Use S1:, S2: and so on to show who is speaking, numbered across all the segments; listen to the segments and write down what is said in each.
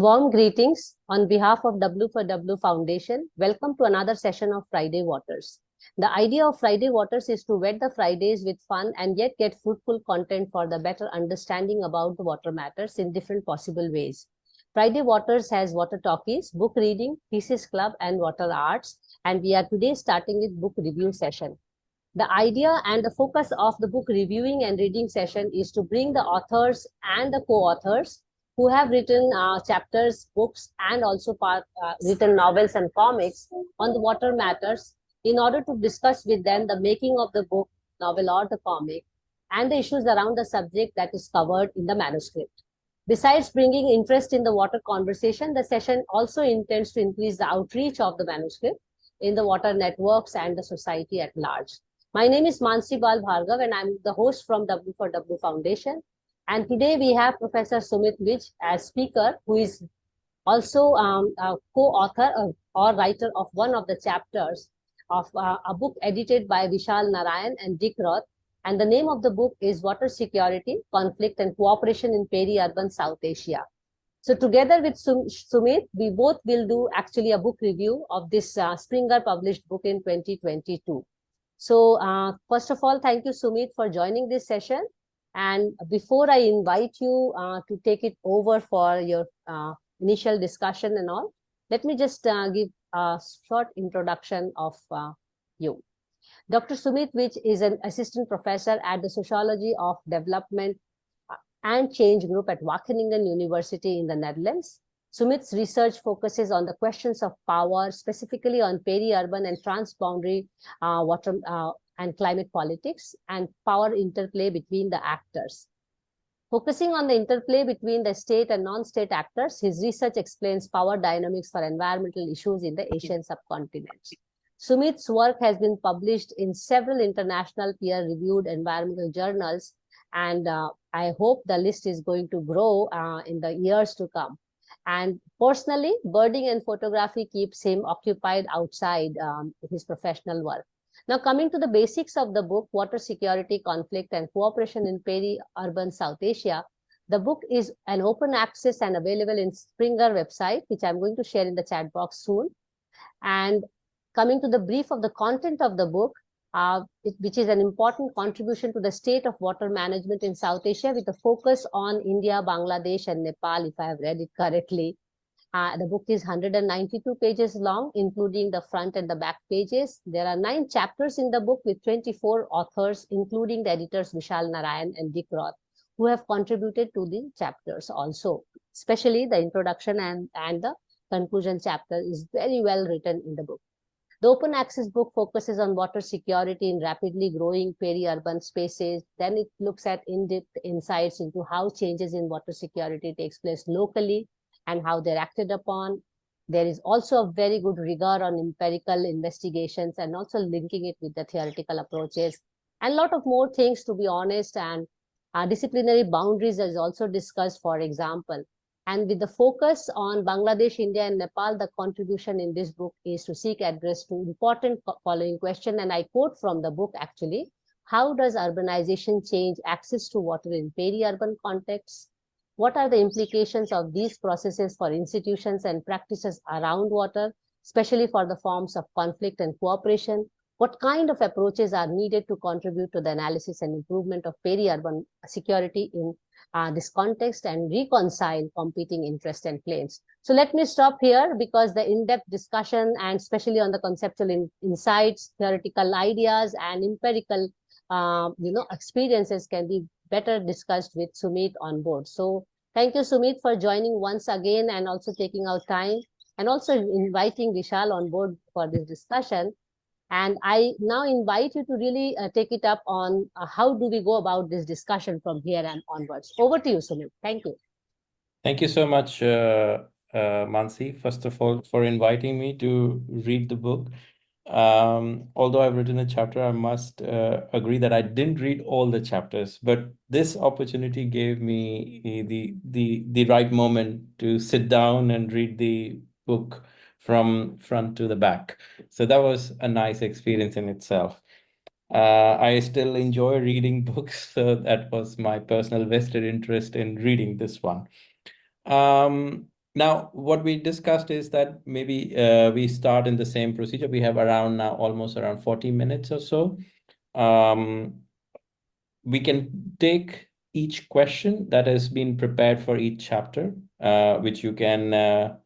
S1: Warm greetings on behalf of W for W Foundation. Welcome to another session of Friday Waters. The idea of Friday Waters is to wet the Fridays with fun and yet get fruitful content for the better understanding about the water matters in different possible ways. Friday Waters has water talkies, book reading, thesis club, and water arts. And we are today starting with book review session. The idea and the focus of the book reviewing and reading session is to bring the authors and the co-authors who have written chapters, books, and also written novels and comics on the water matters in order to discuss with them the making of the book, novel, or the comic, and the issues around the subject that is covered in the manuscript. Besides bringing interest in the water conversation, the session also intends to increase the outreach of the manuscript in the water networks and the society at large. My name is Mansi Bal Bhargav, and I'm the host from W for W Foundation. And today we have Professor Sumit Vij as speaker, who is also a co-author or writer of one of the chapters of a book edited by Vishal Narayan and Dick Roth. And the name of the book is Water Security, Conflict and Cooperation in Peri-Urban South Asia. So together with Sumit, we both will do actually a book review of this Springer published book in 2022. So first of all, thank you, Sumit, for joining this session. And before I invite you to take it over for your initial discussion and all, let me just give a short introduction of you. Dr. Sumit Vij is an assistant professor at the Sociology of Development and Change Group at Wageningen University in the Netherlands. Sumit's research focuses on the questions of power, specifically on peri-urban and transboundary water and climate politics and power interplay between the actors. Focusing on the interplay between the state and non-state actors, his research explains power dynamics for environmental issues in the Asian subcontinent. Sumit's work has been published in several international peer-reviewed environmental journals, and I hope the list is going to grow in the years to come. And personally, birding and photography keeps him occupied outside his professional work. Now, coming to the basics of the book, Water Security, Conflict and Cooperation in Peri-Urban South Asia, the book is an open access and available in Springer website, which I'm going to share in the chat box soon. And coming to the brief of the content of the book, which is an important contribution to the state of water management in South Asia with a focus on India, Bangladesh, and Nepal, if I have read it correctly. The book is 192 pages long, including the front and the back pages. There are 9 chapters in the book with 24 authors, including the editors Vishal Narayan and Dick Roth, who have contributed to the chapters also. Especially the introduction and the conclusion chapter is very well written in the book. The open access book focuses on water security in rapidly growing peri-urban spaces. Then it looks at in-depth insights into how changes in water security takes place locally and how they're acted upon. There is also a very good rigor on empirical investigations and also linking it with the theoretical approaches. And a lot of more things, to be honest, and disciplinary boundaries is also discussed, for example. And with the focus on Bangladesh, India, and Nepal, the contribution in this book is to seek address to important following question. And I quote from the book actually, how does urbanization change access to water in peri-urban contexts? What are the implications of these processes for institutions and practices around water, especially for the forms of conflict and cooperation? What kind of approaches are needed to contribute to the analysis and improvement of peri-urban security in this context and reconcile competing interests and claims? So let me stop here because the in-depth discussion and especially on the conceptual insights, theoretical ideas and empirical experiences can be better discussed with Sumit on board. So thank you, Sumit, for joining once again and also taking out time and also inviting Vishal on board for this discussion. And I now invite you to really take it up on how do we go about this discussion from here and onwards. Over to you, Sumit. Thank you.
S2: Thank you so much, Mansi, first of all, for inviting me to read the book. Although I've written a chapter, I must agree that I didn't read all the chapters, but this opportunity gave me the right moment to sit down and read the book from front to the back. So that was a nice experience in itself. I still enjoy reading books, so that was my personal vested interest in reading this one. Now, what we discussed is that maybe we start in the same procedure. We have around now almost around 40 minutes or so. We can take each question that has been prepared for each chapter, which you can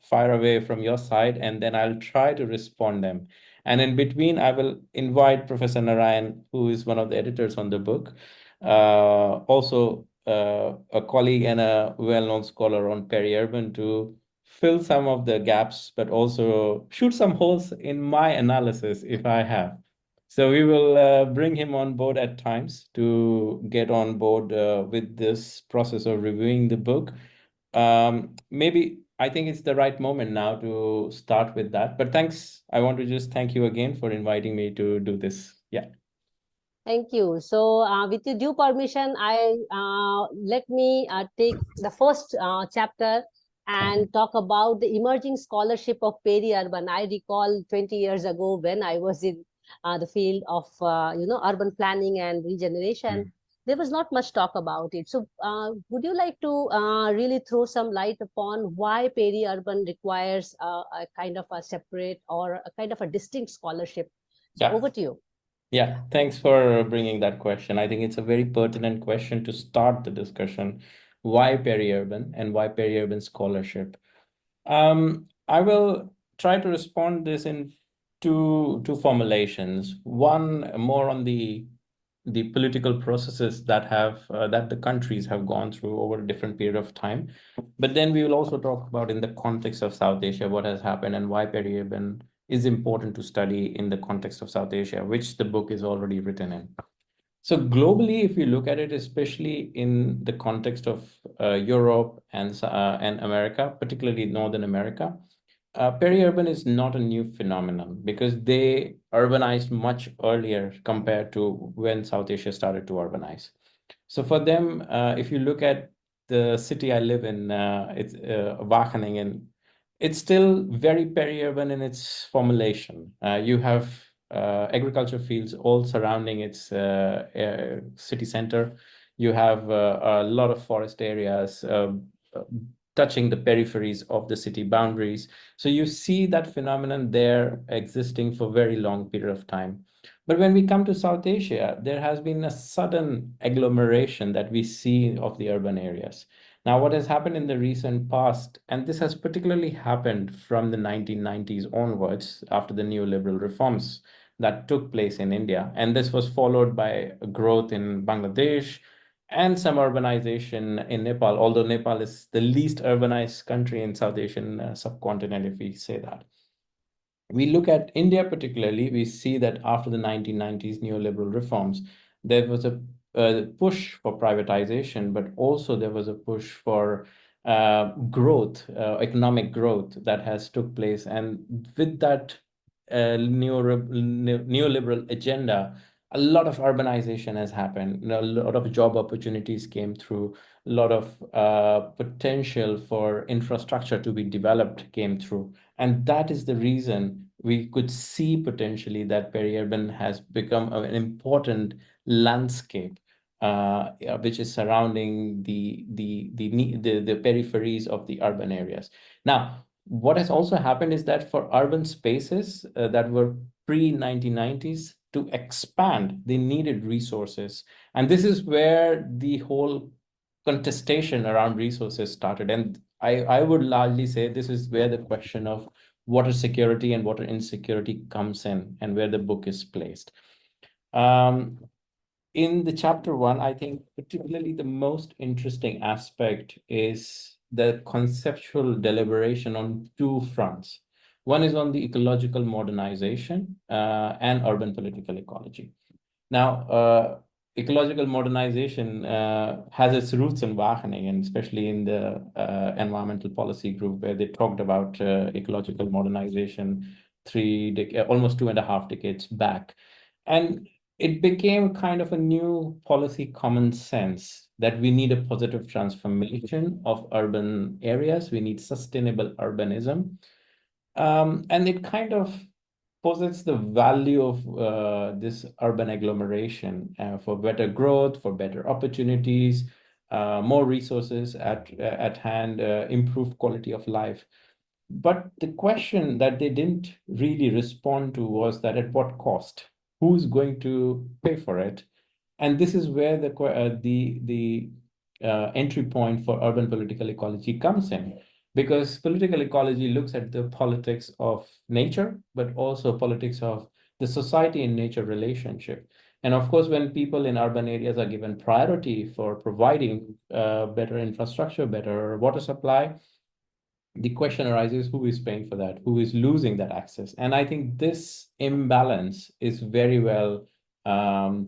S2: fire away from your side, and then I'll try to respond them. And in between, I will invite Professor Narayan, who is one of the editors on the book, also a colleague and a well-known scholar on peri-urban, to fill some of the gaps, but also shoot some holes in my analysis if I have. So we will bring him on board at times to get on board with this process of reviewing the book. Maybe I think it's the right moment now to start with that. But thanks. I want to just thank you again for inviting me to do this. Yeah.
S1: Thank you. So, with your due permission, I let me take the first chapter and talk about the emerging scholarship of peri-urban. I recall 20 years ago when I was in the field of urban planning and regeneration, there was not much talk about it. So, would you like to really throw some light upon why peri-urban requires a kind of a separate or a kind of a distinct scholarship? So,
S2: Yeah.
S1: over to you.
S2: Yeah, thanks for bringing that question. I think it's a very pertinent question to start the discussion. Why peri-urban and why peri-urban scholarship? I will try to respond this in two formulations. One more on the political processes that have that the countries have gone through over a different period of time. But then we will also talk about in the context of South Asia what has happened and why peri-urban is important to study in the context of South Asia, which the book is already written in. So globally, if you look at it, especially in the context of Europe and America, particularly Northern America, peri-urban is not a new phenomenon because they urbanized much earlier compared to when South Asia started to urbanize. So for them, if you look at the city I live in, it's Wageningen, it's still very peri-urban in its formulation. You have agriculture fields all surrounding its city center. You have a lot of forest areas touching the peripheries of the city boundaries. So you see that phenomenon there existing for a very long period of time. But when we come to South Asia, there has been a sudden agglomeration that we see of the urban areas. Now, what has happened in the recent past, and this has particularly happened from the 1990s onwards after the neoliberal reforms that took place in India, and this was followed by a growth in Bangladesh and some urbanization in Nepal, although Nepal is the least urbanized country in South Asian subcontinent, if we say that. We look at India particularly, we see that after the 1990s neoliberal reforms, there was a push for privatization, but also there was a push for growth, economic growth that has took place. And with that neoliberal agenda, a lot of urbanization has happened. A lot of job opportunities came through. A lot of potential for infrastructure to be developed came through. And that is the reason we could see potentially that peri-urban has become an important landscape which is surrounding the peripheries of the urban areas. Now, what has also happened is that for urban spaces that were pre-1990s to expand, they needed resources. And this is where the whole contestation around resources started. And I would largely say this is where the question of water security and water insecurity comes in and where the book is placed. In the chapter one, I think particularly the most interesting aspect is the conceptual deliberation on two fronts. One is on the ecological modernization and urban political ecology. Now, ecological modernization has its roots in Wageningen, especially in the environmental policy group, where they talked about ecological modernization almost 2.5 decades back. And it became kind of a new policy common sense that we need a positive transformation of urban areas. We need sustainable urbanism. And it kind of posits the value of this urban agglomeration for better growth, for better opportunities, more resources at hand, improved quality of life. But the question that they didn't really respond to was that at what cost? Who's going to pay for it? And this is where the entry point for urban political ecology comes in, because political ecology looks at the politics of nature, but also politics of the society and nature relationship. And of course, when people in urban areas are given priority for providing better infrastructure, better water supply, the question arises, who is paying for that? Who is losing that access? And I think this imbalance is very well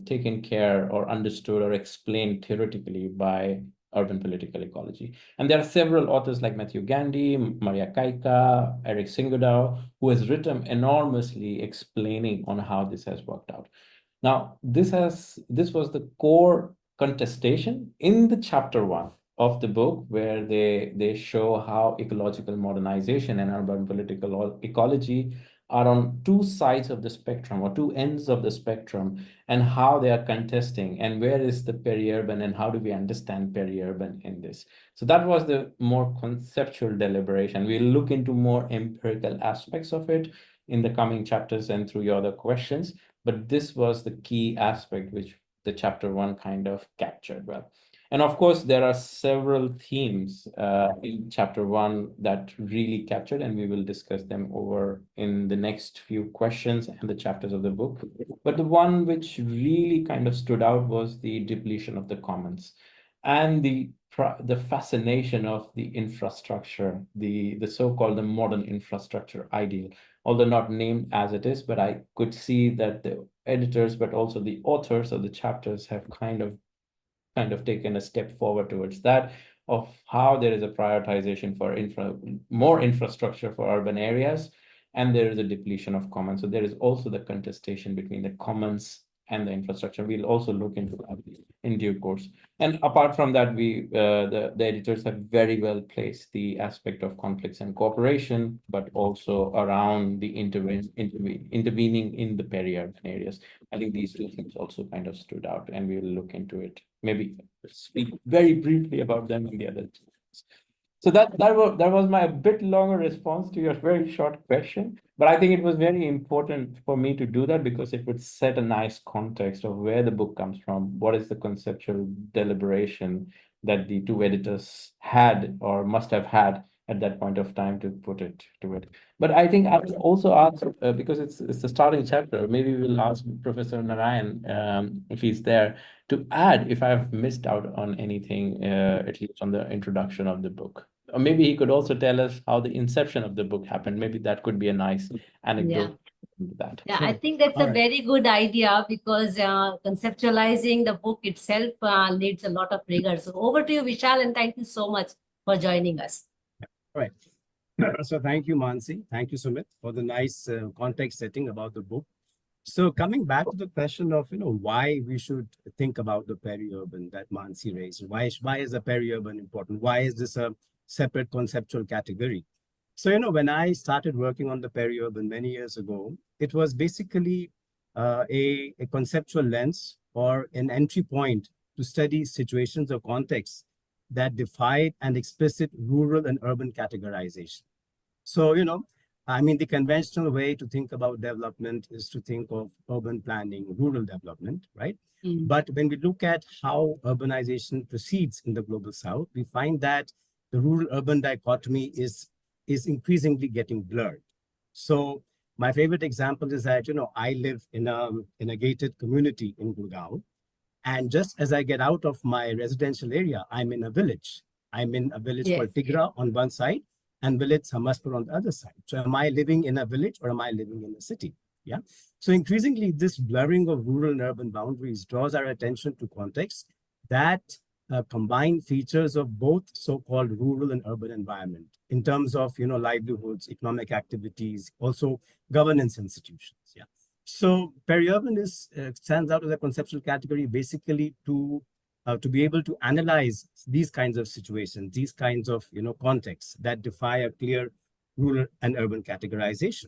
S2: taken care or understood or explained theoretically by urban political ecology. And there are several authors like Matthew Gandhi, Maria Kaika, Eric Singodow, who has written enormously explaining on how this has worked out. Now, this was the core contestation in the chapter 1 of the book, where they show how ecological modernization and urban political ecology are on two sides of the spectrum or two ends of the spectrum, and how they are contesting, and where is the peri-urban and how do we understand peri-urban in this. So that was the more conceptual deliberation. We'll look into more empirical aspects of it in the coming chapters and through your other questions. But this was the key aspect which the chapter 1 kind of captured well. And of course, there are several themes in chapter 1 that really captured, and we will discuss them over in the next few questions and the chapters of the book. But the one which really kind of stood out was the depletion of the commons and the fascination of the infrastructure, the so-called the modern infrastructure ideal, although not named as it is, but I could see that the editors, but also the authors of the chapters have kind of taken a step forward towards that, of how there is a prioritization for more infrastructure for urban areas, and there is a depletion of commons. So there is also the contestation between the commons and the infrastructure. We'll also look into that in due course. And apart from that, the editors have very well placed the aspect of conflicts and cooperation, but also around the intervening in the peri-urban areas. I think these two things also kind of stood out, and we'll look into it. Maybe speak very briefly about them in the other two. So that was my bit longer response to your very short question, but I think it was very important for me to do that because it would set a nice context of where the book comes from, what is the conceptual deliberation that the two editors had or must have had at that point of time to put it to it. But I think I will also ask, because it's the starting chapter, maybe we'll ask Professor Narayan if he's there to add if I've missed out on anything, at least on the introduction of the book. Or maybe he could also tell us how the inception of the book happened. Maybe that could be a nice anecdote. That.
S1: Yeah, I think that's a very good idea because conceptualizing the book itself needs a lot of rigor. So over to you, Vishal, and thank you so much for joining us.
S3: All right. So thank you, Mansi. Thank you, Sumit, for the nice context setting about the book. So coming back to the question of, why we should think about the peri-urban that Mansi raised. Why is the peri-urban important? Why is this a separate conceptual category? So, when I started working on the peri-urban many years ago, it was basically a conceptual lens or an entry point to study situations or contexts that defied an explicit rural and urban categorization. So, the conventional way to think about development is to think of urban planning, rural development, right? But when we look at how urbanization proceeds in the global south, we find that the rural-urban dichotomy is increasingly getting blurred. So my favorite example is that, I live in a gated community in Gurgaon. And just as I get out of my residential area, I'm in a village. I'm in a village called Tigra on one side and village Hamaspur on the other side. So am I living in a village or am I living in a city? Yeah. So increasingly, this blurring of rural and urban boundaries draws our attention to contexts that combine features of both so-called rural and urban environment in terms of, livelihoods, economic activities, also governance institutions. Yeah. So peri-urban stands out as a conceptual category basically to be able to analyze these kinds of situations, these kinds of contexts that defy a clear rural and urban categorization.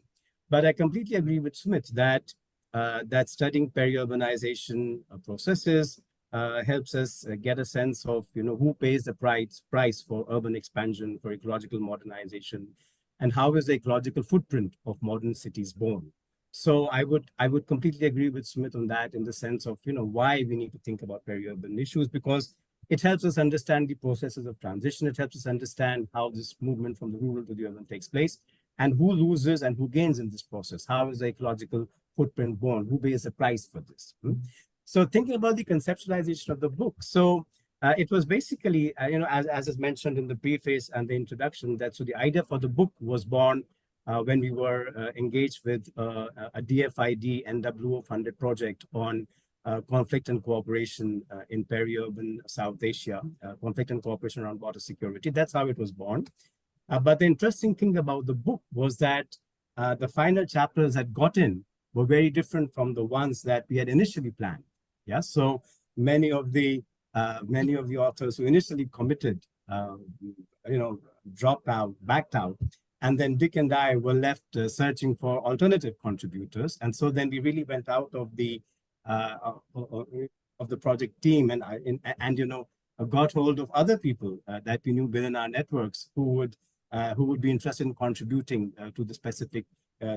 S3: But I completely agree with Sumit that studying peri-urbanization processes helps us get a sense of, who pays the price for urban expansion, for ecological modernization, and how is the ecological footprint of modern cities born. So I would completely agree with Sumit on that, in the sense of, why we need to think about peri-urban issues, because it helps us understand the processes of transition. It helps us understand how this movement from the rural to the urban takes place, and who loses and who gains in this process. How is the ecological footprint born? Who pays the price for this? So thinking about the conceptualization of the book, so it was basically, as is mentioned in the preface and the introduction, that so the idea for the book was born when we were engaged with a DFID NWO funded project on conflict and cooperation in peri-urban South Asia, conflict and cooperation around water security. That's how it was born. But the interesting thing about the book was that the final chapters that got in were very different from the ones that we had initially planned. Yeah, so many of the authors who initially committed, dropped out, backed out, and then Dick and I were left searching for alternative contributors. And so then we really went out of the project team and got hold of other people that we knew within our networks who would be interested in contributing to the specific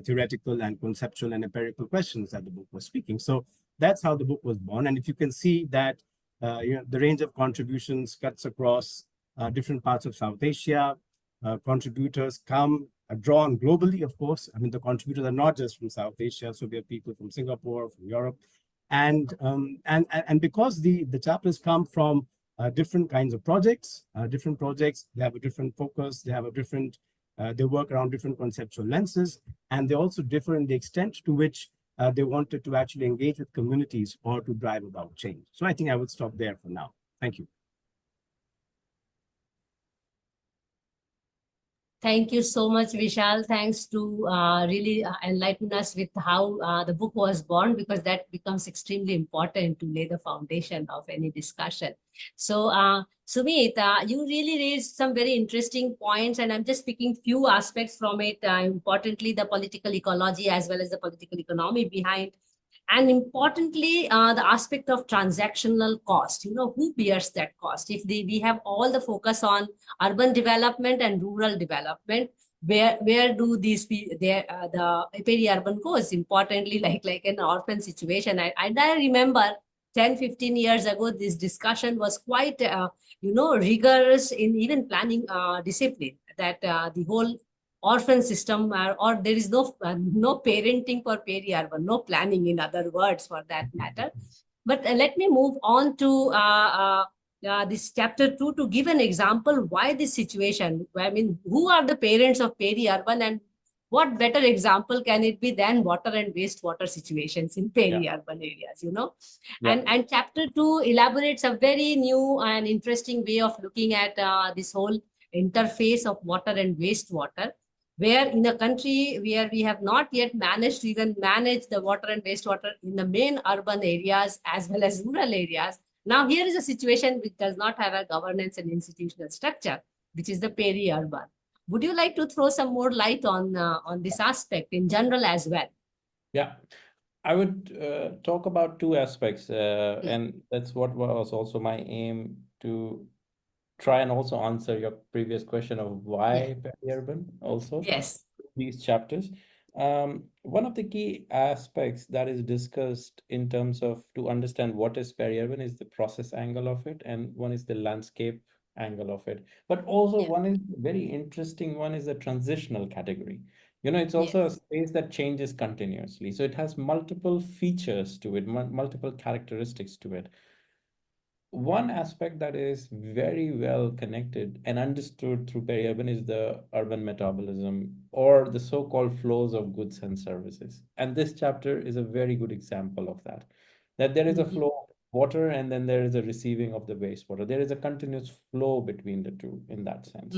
S3: theoretical and conceptual and empirical questions that the book was speaking. So that's how the book was born. And if you can see that the range of contributions cuts across different parts of South Asia, contributors come drawn globally, of course. I mean, the contributors are not just from South Asia, so we have people from Singapore, from Europe, and because the chapters come from different kinds of projects, they have a different focus, they have a different, they work around different conceptual lenses, and they also differ in the extent to which they wanted to actually engage with communities or to drive about change. So I think I would stop there for now. Thank you.
S1: Thank you so much, Vishal. Thanks to really enlighten us with how the book was born, because that becomes extremely important to lay the foundation of any discussion. So, Sumit, you really raised some very interesting points, and I'm just picking few aspects from it. Importantly, the political ecology as well as the political economy behind. And importantly, the aspect of transactional cost, who bears that cost? If we have all the focus on urban development and rural development, where do these the peri-urban goes? Importantly, like an orphan situation. I remember 10-15 years ago, this discussion was quite, rigorous in even planning discipline, that the whole orphan system, or there is no parenting for peri-urban, no planning, in other words, for that matter. But let me move on to this chapter 2 to give an example why this situation. I mean, who are the parents of peri-urban, and what better example can it be than water and wastewater situations in peri-urban areas, And chapter 2 elaborates a very new and interesting way of looking at this whole interface of water and wastewater, where in a country where we have not yet managed to even manage the water and wastewater in the main urban areas as well as rural areas. Now here is a situation which does not have a governance and institutional structure, which is the peri-urban. Would you like to throw some more light on this aspect in general as well?
S2: Yeah, I would talk about two aspects, and that's what was also my aim, to try and also answer your previous question of why peri-urban also.
S1: Yes.
S2: These chapters. One of the key aspects that is discussed in terms of to understand what is peri-urban is the process angle of it, and one is the landscape angle of it. But also one is very interesting, one is the transitional category. It's also a space that changes continuously. So it has multiple features to it, multiple characteristics to it. One aspect that is very well connected and understood through peri-urban is the urban metabolism, or the so-called flows of goods and services. And this chapter is a very good example of that. That there is a flow of water, and then there is a receiving of the wastewater. There is a continuous flow between the two in that sense.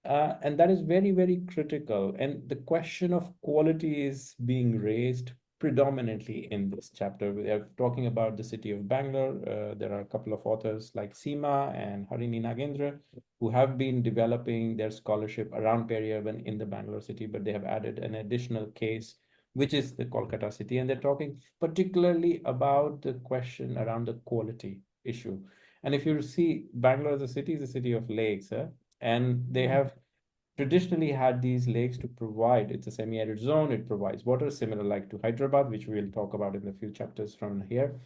S2: And that is very, very critical. And the question of quality is being raised predominantly in this chapter. We are talking about the city of Bangalore. There are a couple of authors like Seema and Harini Nagendra who have been developing their scholarship around peri-urban in the Bangalore city, but they have added an additional case which is the Kolkata city. And they're talking particularly about the question around the quality issue. And if you see, Bangalore as a city is a city of lakes, and they have traditionally had these lakes to provide. It's a semi-arid zone. It provides water, similar like to Hyderabad, which we will talk about in a few chapters from here.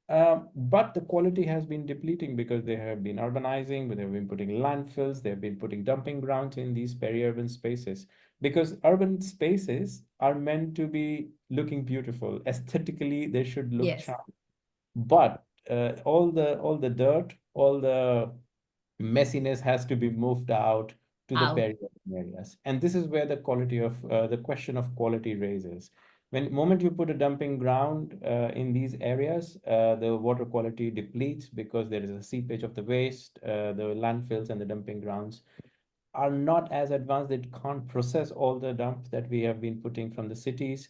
S2: But the quality has been depleting because they have been urbanizing, they have been putting landfills, they have been putting dumping grounds in these peri-urban spaces. Because urban spaces are meant to be looking beautiful. Aesthetically, they should look
S1: Yes.
S2: charming. But all the dirt, all the messiness has to be moved out to the
S1: Out.
S2: peri-urban areas. And this is where the quality of the question of quality raises. When moment you put a dumping ground in these areas, the water quality depletes because there is a seepage of the waste, the landfills and the dumping grounds are not as advanced. They can't process all the dumps that we have been putting from the cities,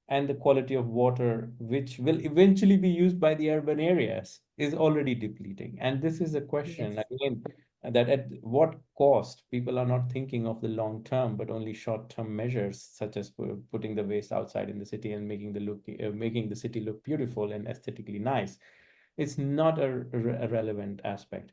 S2: and the quality of water, which will eventually be used by the urban areas, is already depleting. And this is a question,
S1: Yes.
S2: again, that at what cost? People are not thinking of the long term, but only short term measures, such as putting the waste outside in the city and making the city look beautiful and aesthetically nice. It's not a relevant aspect.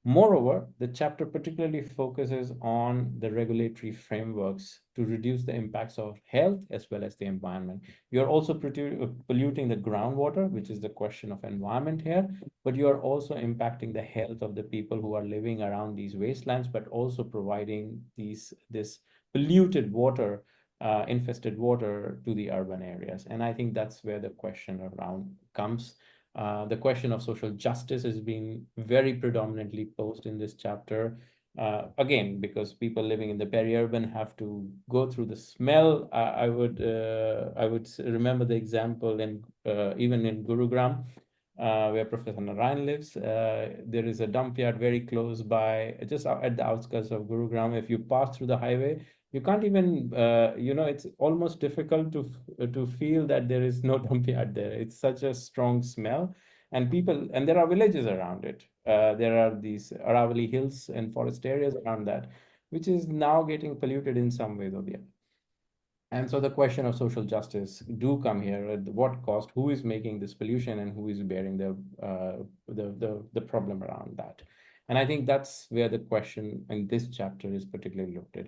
S2: Moreover, the chapter particularly focuses on the regulatory frameworks to reduce the impacts of health as well as the environment. You're also polluting the groundwater, which is the question of environment here, but you are also impacting the health of the people who are living around these wastelands, but also providing this polluted water, infested water to the urban areas. And I think that's where the question around comes. The question of social justice has been very predominantly posed in this chapter. Again, because people living in the peri-urban have to go through the smell. I would remember the example in even in Gurugram, where Professor Narayan lives. There is a dump yard very close by, just at the outskirts of Gurugram. If you pass through the highway, you can't even, it's almost difficult to feel that there is no dump yard there. It's such a strong smell, and there are villages around it. There are these Aravalli hills and forest areas around that, which is now getting polluted in some ways or the other. And so the question of social justice do come here. At what cost? Who is making this pollution, and who is bearing the problem around that? And I think that's where the question in this chapter is particularly looked at.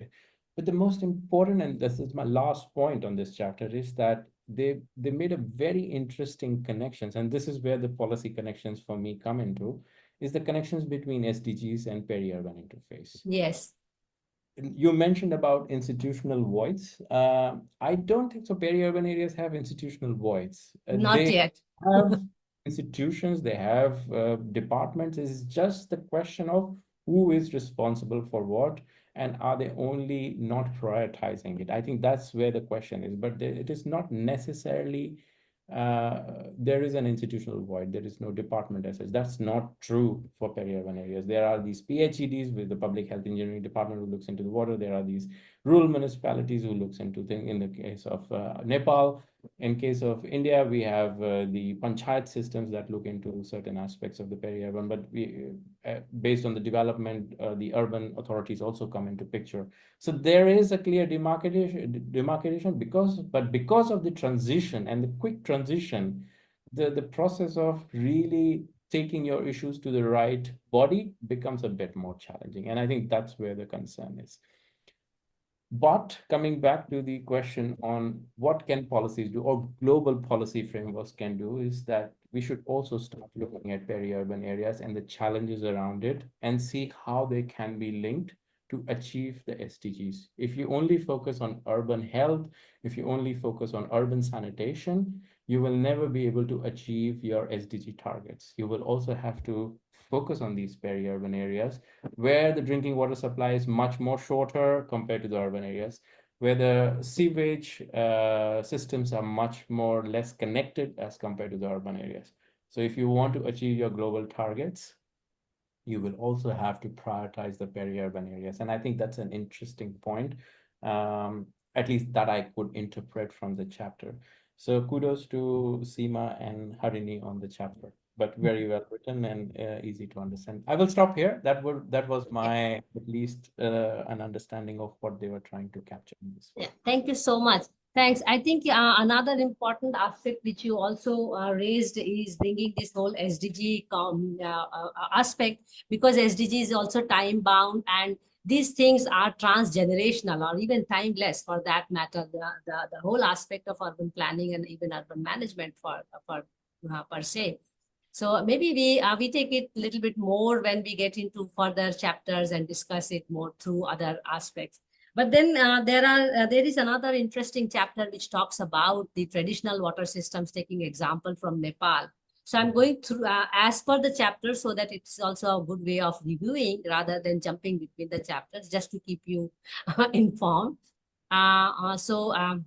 S2: But the most important, and this is my last point on this chapter, is that they made a very interesting connections, and this is where the policy connections for me come into, is the connections between SDGs and peri-urban interface.
S1: Yes.
S2: You mentioned about institutional voids. I don't think so. Peri-urban areas have institutional voids.
S1: Not
S2: They
S1: yet.
S2: have institutions, they have departments. It's just the question of who is responsible for what, and are they only not prioritizing it? I think that's where the question is. But it is not necessarily there is an institutional void. There is no department as such. That's not true for peri-urban areas. There are these PHEDs with the Public Health Engineering Department who looks into the water. There are these rural municipalities who looks into things. In the case of Nepal, in case of India, we have the panchayat systems that look into certain aspects of the peri-urban. But based on the development, the urban authorities also come into picture. So there is a clear demarcation because of the transition and the quick transition, the process of really taking your issues to the right body becomes a bit more challenging. And I think that's where the concern is. But coming back to the question on what can policies do or global policy frameworks can do, is that we should also start looking at peri-urban areas and the challenges around it and see how they can be linked to achieve the SDGs. If you only focus on urban health, if you only focus on urban sanitation, you will never be able to achieve your SDG targets. You will also have to focus on these peri-urban areas where the drinking water supply is much more shorter compared to the urban areas, where the sewage systems are much more less connected as compared to the urban areas. So if you want to achieve your global targets, you will also have to prioritize the peri-urban areas. And I think that's an interesting point, at least that I could interpret from the chapter. So kudos to Seema and Harini on the chapter, but very well written and easy to understand. I will stop here. That was my at least an understanding of what they were trying to capture in this.
S1: Yeah, thank you so much. Thanks. I think another important aspect which you also raised is bringing this whole SDG aspect, because SDG is also time bound, and these things are transgenerational or even timeless for that matter. The whole aspect of urban planning and even urban management for per se. So maybe we take it a little bit more when we get into further chapters and discuss it more through other aspects. But then there is another interesting chapter which talks about the traditional water systems, taking example from Nepal. So I'm going through as per the chapter, so that it's also a good way of reviewing rather than jumping between the chapters, just to keep you informed.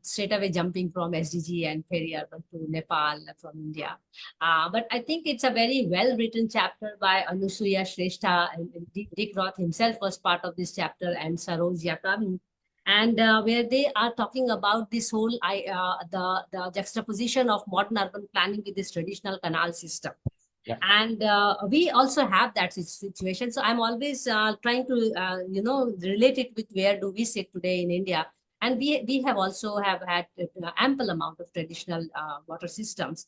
S1: Straight away jumping from SDG and peri-urban to Nepal from India. But I think it's a very well-written chapter by Anusuya Shrestha, and Dick Roth himself was part of this chapter, and Saroj Yakami, and where they are talking about this whole the juxtaposition of modern urban planning with this traditional canal system.
S2: Yeah.
S1: And we also have that situation. So I'm always trying to relate it with where do we sit today in India. And we have also have had ample amount of traditional water systems.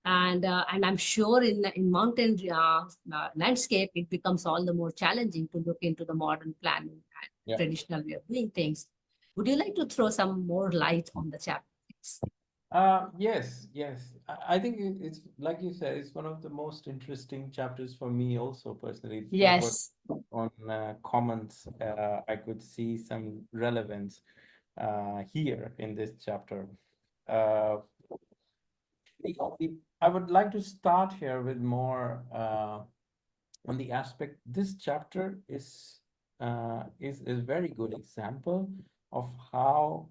S1: And I'm sure in mountain landscape, it becomes all the more challenging to look into the modern planning and
S2: Yeah.
S1: traditional way of doing things. Would you like to throw some more light on the chapter?
S2: Yes, yes. I think it's like you said, it's one of the most interesting chapters for me also personally.
S1: Yes.
S2: On comments, I could see some relevance here in this chapter. I would like to start here with more on the aspect. This chapter is a very good example of how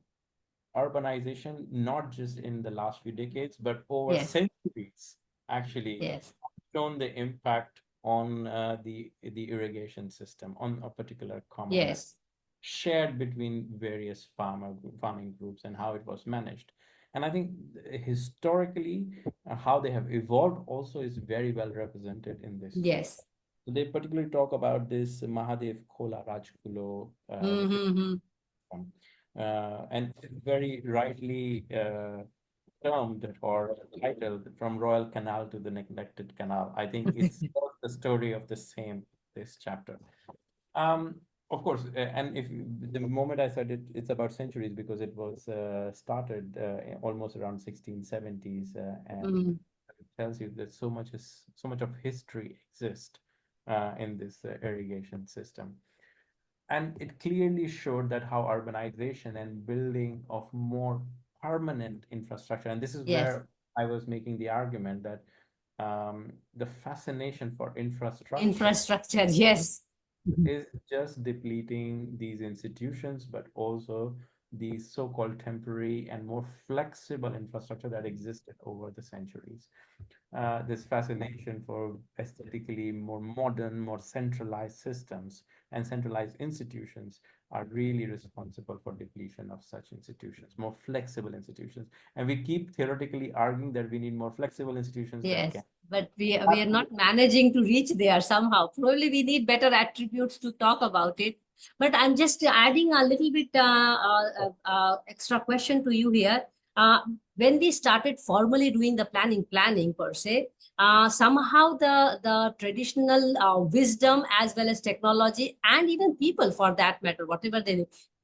S2: urbanization, not just in the last few decades, but over
S1: Yes.
S2: centuries, actually
S1: Yes.
S2: shown the impact on the irrigation system on a particular common land,
S1: Yes.
S2: shared between various farming groups, and how it was managed. And I think historically, how they have evolved also is very well represented in this.
S1: Yes.
S2: So they particularly talk about this Mahadev Khola Rajkulo,
S1: Mm-hmm.
S2: and very rightly termed or titled "From Royal Canal to the Neglected Canal." I think it's the story of the same, this chapter. Of course, and if the moment I said it, it's about centuries, because it was started almost around 1670s, and it tells you that so much of history exists in this irrigation system. And it clearly showed that how urbanization and building of more permanent infrastructure, and this is
S1: Yes.
S2: where I was making the argument that the fascination for
S1: Infrastructure, yes.
S2: is just depleting these institutions, but also the so-called temporary and more flexible infrastructure that existed over the centuries. This fascination for aesthetically more modern, more centralized systems and centralized institutions are really responsible for depletion of such institutions, more flexible institutions. And we keep theoretically arguing that we need more flexible institutions that
S1: Yes,
S2: can.
S1: but we are not managing to reach there somehow. Probably we need better attributes to talk about it. But I'm just adding a little bit extra question to you here. When we started formally doing the planning per se, somehow the traditional wisdom as well as technology and even people for that matter, whatever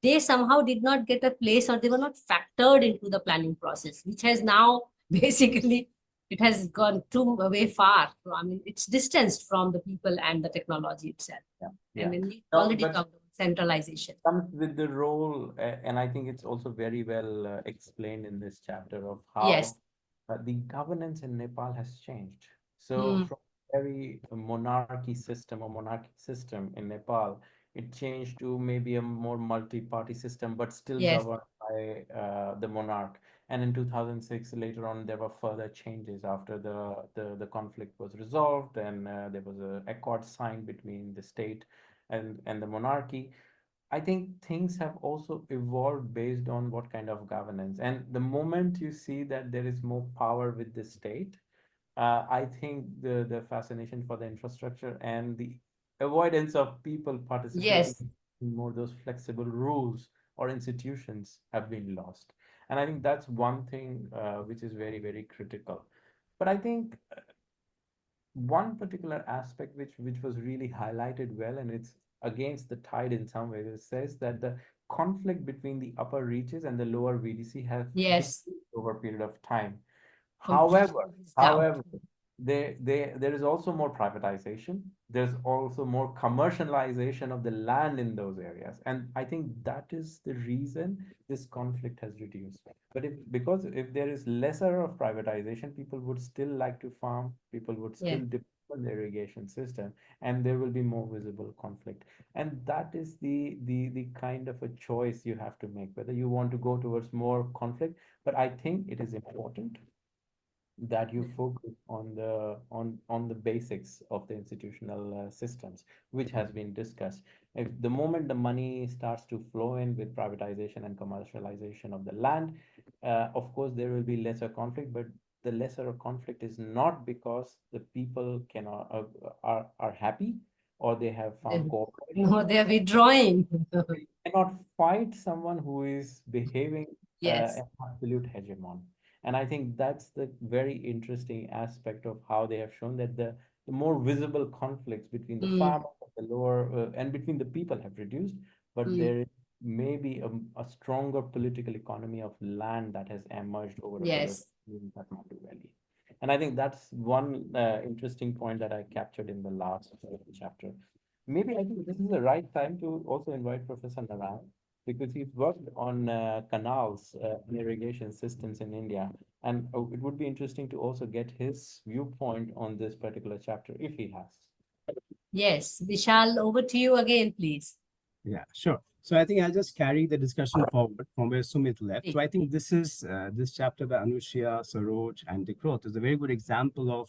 S1: they somehow did not get a place, or they were not factored into the planning process, which has now basically it has gone too way far. I mean, it's distanced from the people and the technology itself.
S2: Yeah.
S1: I mean, we
S2: No,
S1: already
S2: but
S1: talked about centralization.
S2: comes with the role, and I think it's also very well explained in this chapter of
S1: Yes.
S2: how the governance in Nepal has changed. So
S1: Mm.
S2: from very monarchy system or monarchic system in Nepal, it changed to maybe a more multi-party system, but still
S1: Yes.
S2: governed by the monarch. And in 2006, later on, there were further changes after the conflict was resolved, and there was an accord signed between the state and the monarchy. I think things have also evolved based on what kind of governance. And the moment you see that there is more power with the state, I think the fascination for the infrastructure and the avoidance of people participating
S1: Yes.
S2: in more those flexible rules or institutions have been lost. And I think that's one thing which is very, very critical. But I think one particular aspect which was really highlighted well, and it's against the tide in some ways, it says that the conflict between the upper reaches and the lower VDC have
S1: Yes.
S2: decreased over a period of time.
S1: Okay.
S2: However, there is also more privatization. There's also more commercialization of the land in those areas. And I think that is the reason this conflict has reduced. But because if there is lesser of privatization, people would still like to farm, people would
S1: Yeah.
S2: still depend on the irrigation system, and there will be more visible conflict. And that is the kind of a choice you have to make, whether you want to go towards more conflict. But I think it is important that you focus on the basics of the institutional systems, which has been discussed. If the moment the money starts to flow in with privatization and commercialization of the land, of course there will be lesser conflict, but the lesser conflict is not because the people cannot are happy or they have found cooperation.
S1: No, they are withdrawing.
S2: You cannot fight someone who is behaving
S1: Yes.
S2: an absolute hegemon. And I think that's the very interesting aspect of how they have shown that the more visible conflicts between the
S1: Mm,
S2: farmers, the lower, and between the people have reduced, but
S1: mm,
S2: there is maybe a stronger political economy of land that has emerged over a period of
S1: yes.
S2: time in Kathmandu Valley. And I think that's one interesting point that I captured in the last chapter. Maybe I think this is the right time to also invite Professor Narayan because he's worked on canals and irrigation systems in India. And it would be interesting to also get his viewpoint on this particular chapter if he has.
S1: Yes. Vishal, over to you again, please.
S3: Yeah, sure. So I think I'll just carry the discussion forward from where Sumit left. So I think this chapter by Anushya, Saroj, and Dikroth is a very good example of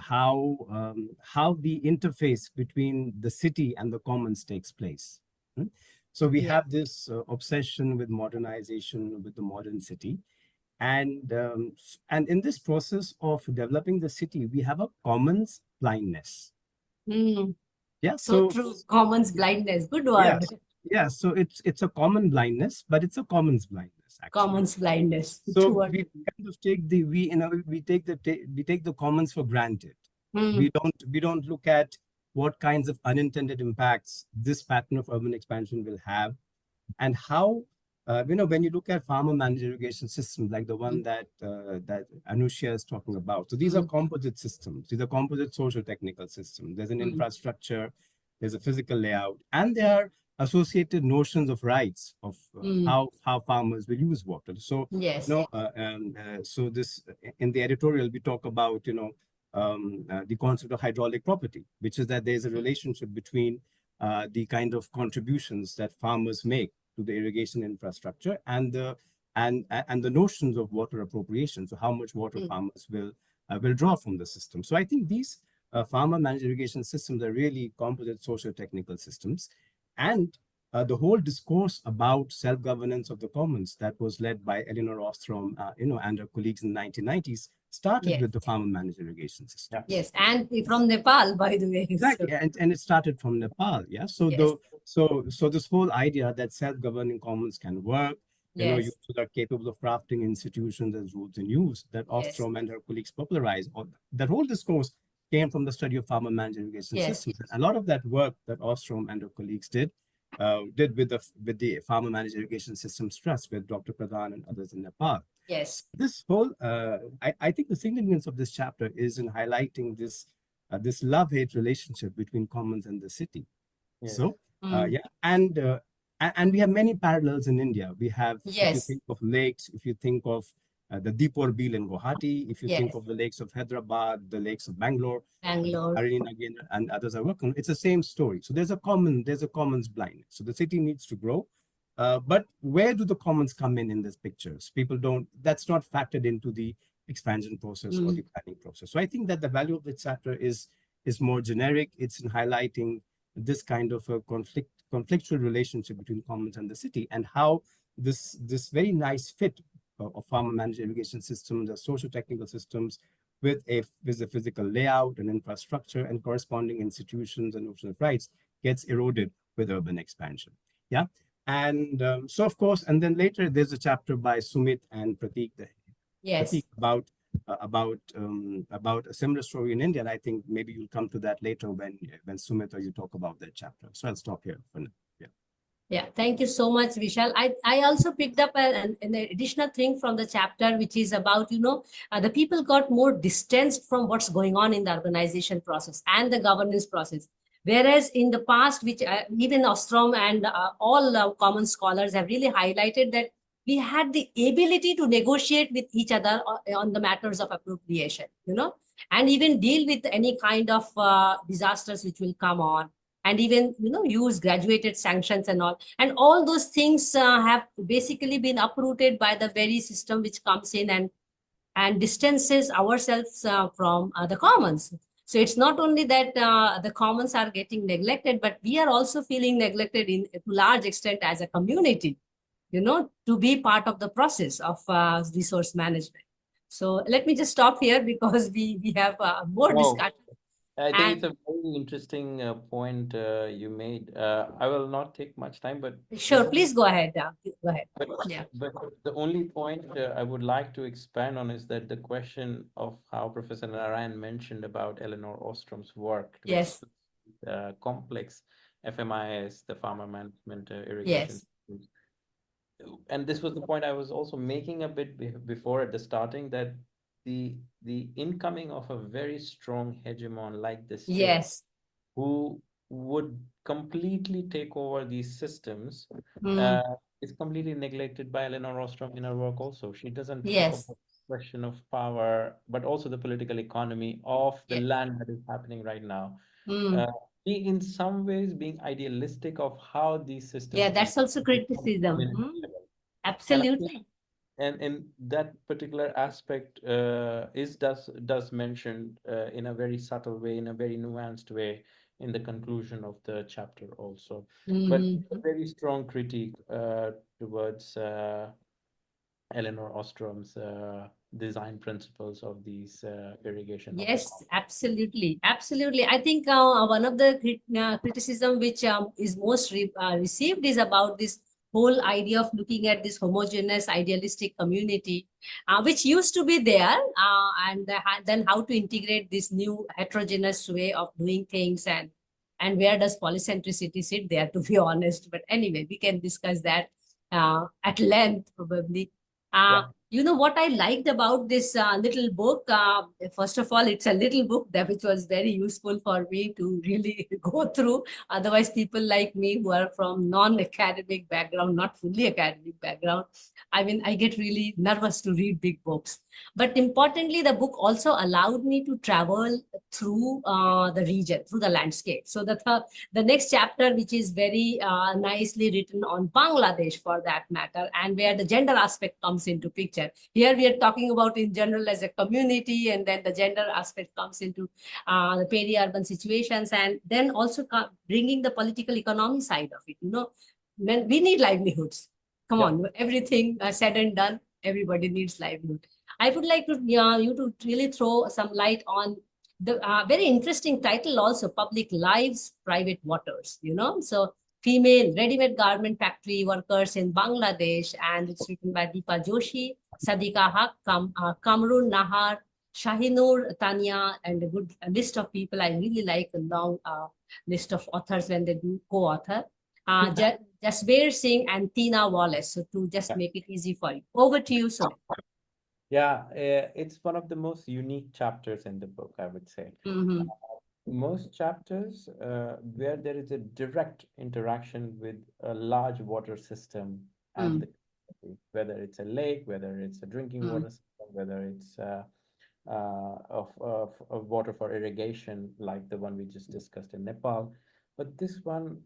S3: how the interface between the city and the commons takes place. Hmm? So we
S1: Yeah.
S3: have this obsession with modernization, with the modern city, and in this process of developing the city, we have a commons blindness.
S1: Mm,
S3: Yeah.
S1: so true. Commons blindness. Good word.
S3: Yes. Yeah, so it's a common blindness, but it's a commons blindness actually.
S1: Commons blindness.
S3: So
S1: True word.
S3: we kind of take the we take the commons for granted.
S1: Mm,
S3: We don't look at what kinds of unintended impacts this pattern of urban expansion will have, and how when you look at farmer managed irrigation systems like the one that Anushya is talking about. So these are composite systems. These are composite social technical systems. There's an infrastructure, there's a physical layout, and there are associated notions of rights of how farmers will use water. So
S1: yes.
S3: so this in the editorial we talk about the concept of hydraulic property, which is that there's a relationship between the kind of contributions that farmers make to the irrigation infrastructure and the notions of water appropriation. So how much water farmers will draw from the system. So I think these farmer managed irrigation systems are really composite socio-technical systems. And the whole discourse about self-governance of the commons that was led by Elinor Ostrom, and her colleagues in the 1990s started with the farmer managed irrigation system.
S1: Yes, and from Nepal, by the way.
S3: Exactly, and it started from Nepal. Yeah, so so this whole idea that self-governing commons can work, users are capable of crafting institutions as rules in use that Ostrom and her colleagues popularized. That whole discourse came from the study of farmer managed irrigation systems. A lot of that work that Ostrom and her colleagues did with the Farmer Managed Irrigation Systems Trust with Dr. Pradhan and others in Nepal.
S1: Yes.
S3: This whole, I think the significance of this chapter is in highlighting this love-hate relationship between commons and the city. Yes. So, and we have many parallels in India. We have, if you think of lakes, if you think of the Deepor Beel in Guwahati, if you think of the lakes of Hyderabad, the lakes of Bangalore, again, and others are working, it's the same story. So there's a commons blindness. So the city needs to grow. But where do the commons come in this pictures? People don't, that's not factored into the expansion process or the planning process. So I think that the value of this chapter is more generic. It's in highlighting this kind of a conflictual relationship between commons and the city, and how this very nice fit of farmer managed irrigation systems, the social technical systems, with a physical layout and infrastructure and corresponding institutions and notion of rights gets eroded with urban expansion. Yeah. And so, of course, and then later there's a chapter by Sumit and Pratik,
S1: Yes.
S3: Pratik about a similar story in India. And I think maybe you'll come to that later when Sumit or you talk about that chapter. So I'll stop here for now. Yeah.
S1: Yeah, thank you so much, Vishal. I also picked up an additional thing from the chapter, which is about, the people got more distanced from what's going on in the urbanization process and the governance process. Whereas in the past, which even Ostrom and all common scholars have really highlighted that we had the ability to negotiate with each other on the matters of appropriation, and even deal with any kind of disasters which will come on, and even use graduated sanctions and all those things have basically been uprooted by the very system which comes in and distances ourselves from the commons. So it's not only that the commons are getting neglected, but we are also feeling neglected in to large extent as a community, to be part of the process of resource management. So let me just stop here because we have more
S2: Oh,
S1: discussion.
S2: I think
S1: And
S2: it's a very interesting point you made. I will not take much time, but this
S1: sure,
S2: is
S1: please go ahead. Go ahead.
S2: but,
S1: Yeah.
S2: but the only point I would like to expand on is that the question of how Professor Narayan mentioned about Eleanor Ostrom's work to
S1: Yes.
S2: explain complex FMIS, the farmer management irrigation
S1: Yes.
S2: systems. And this was the point I was also making a bit before at the starting, that the incoming of a very strong hegemon like the state
S1: Yes.
S2: who would completely take over these systems
S1: Mm.
S2: uh, is completely neglected by Eleanor Ostrom in her work also. She doesn't talk about
S1: Yes.
S2: the question of power, but also the political economy of the
S1: Yes.
S2: land that is happening right now.
S1: Mm.
S2: Uh, being in some ways being idealistic of how these
S1: Yeah,
S2: systems can
S1: that's also criticism.
S2: function.
S1: Mm.
S2: And I think
S1: Absolutely.
S2: and in that particular aspect is does mentioned in a very subtle way, in a very nuanced way, in the conclusion of the chapter also. But a
S1: Mhm.
S2: very strong critique towards Eleanor Ostrom's design principles of these irrigation of the
S1: Yes,
S2: crop.
S1: absolutely. Absolutely. I think one of the criticism which is most received is about this whole idea of looking at this homogeneous idealistic community, which used to be there, then how to integrate this new heterogeneous way of doing things, and where does polycentricity sit there, to be honest. But anyway, we can discuss that at length probably.
S2: Yeah.
S1: What I liked about this little book? First of all, it's a little book that which was very useful for me to really go through. Otherwise, people like me who are from non-academic background, not fully academic background, I mean, I get really nervous to read big books. But importantly, the book also allowed me to travel through the region, through the landscape. So that the next chapter, which is very nicely written on Bangladesh for that matter, and where the gender aspect comes into picture. Here we are talking about in general as a community, and then the gender aspect comes into the peri-urban situations, and then also bringing the political economy side of it. When we need livelihoods. Come
S2: Yeah.
S1: on, everything said and done, everybody needs livelihood. I would like to you to really throw some light on the very interesting title also, Public Lives, Private Waters. So female ready-made garment factory workers in Bangladesh, and it's written by Deepa Joshi, Sadika Haq, Kamrun Nahar, Shahinur Tanya, and a good list of people. I really like a long list of authors when they do co-author. Jasbir Singh and Tina Wallace. So to just make it easy for you. Over to you, Sumit.
S2: Yeah, it's one of the most unique chapters in the book, I would say.
S1: Mm-hmm.
S2: Most chapters where there is a direct interaction with a large water system at the community, whether it's a lake, whether it's a drinking
S1: Mm-hmm.
S2: water system, whether it's of water for irrigation, like the one we just discussed in Nepal. But this one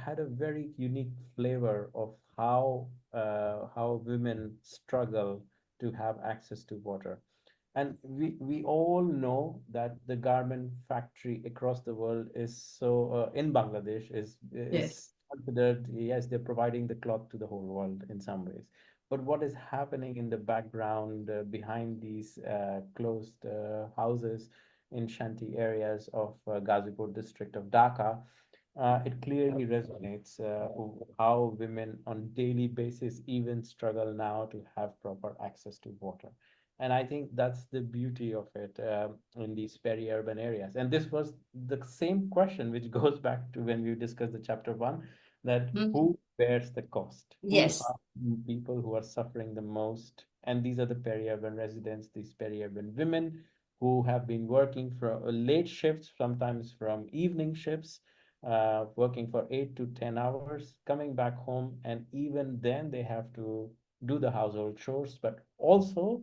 S2: had a very unique flavor of how women struggle to have access to water. And we all know that the garment factory across the world is so in Bangladesh
S1: Yes.
S2: is considered, yes, they're providing the cloth to the whole world in some ways. But what is happening in the background behind these closed houses in shanty areas of Ghazipur district of Dhaka? it clearly resonates how women on daily basis even struggle now to have proper access to water. And I think that's the beauty of it in these peri-urban areas. And this was the same question which goes back to when we discussed the chapter one, that who bears the cost? Who
S1: Yes.
S2: are the people who are suffering the most? And these are the peri-urban residents, these peri-urban women who have been working for late shifts, sometimes from evening shifts, working for 8 to 10 hours, coming back home, and even then they have to do the household chores, but also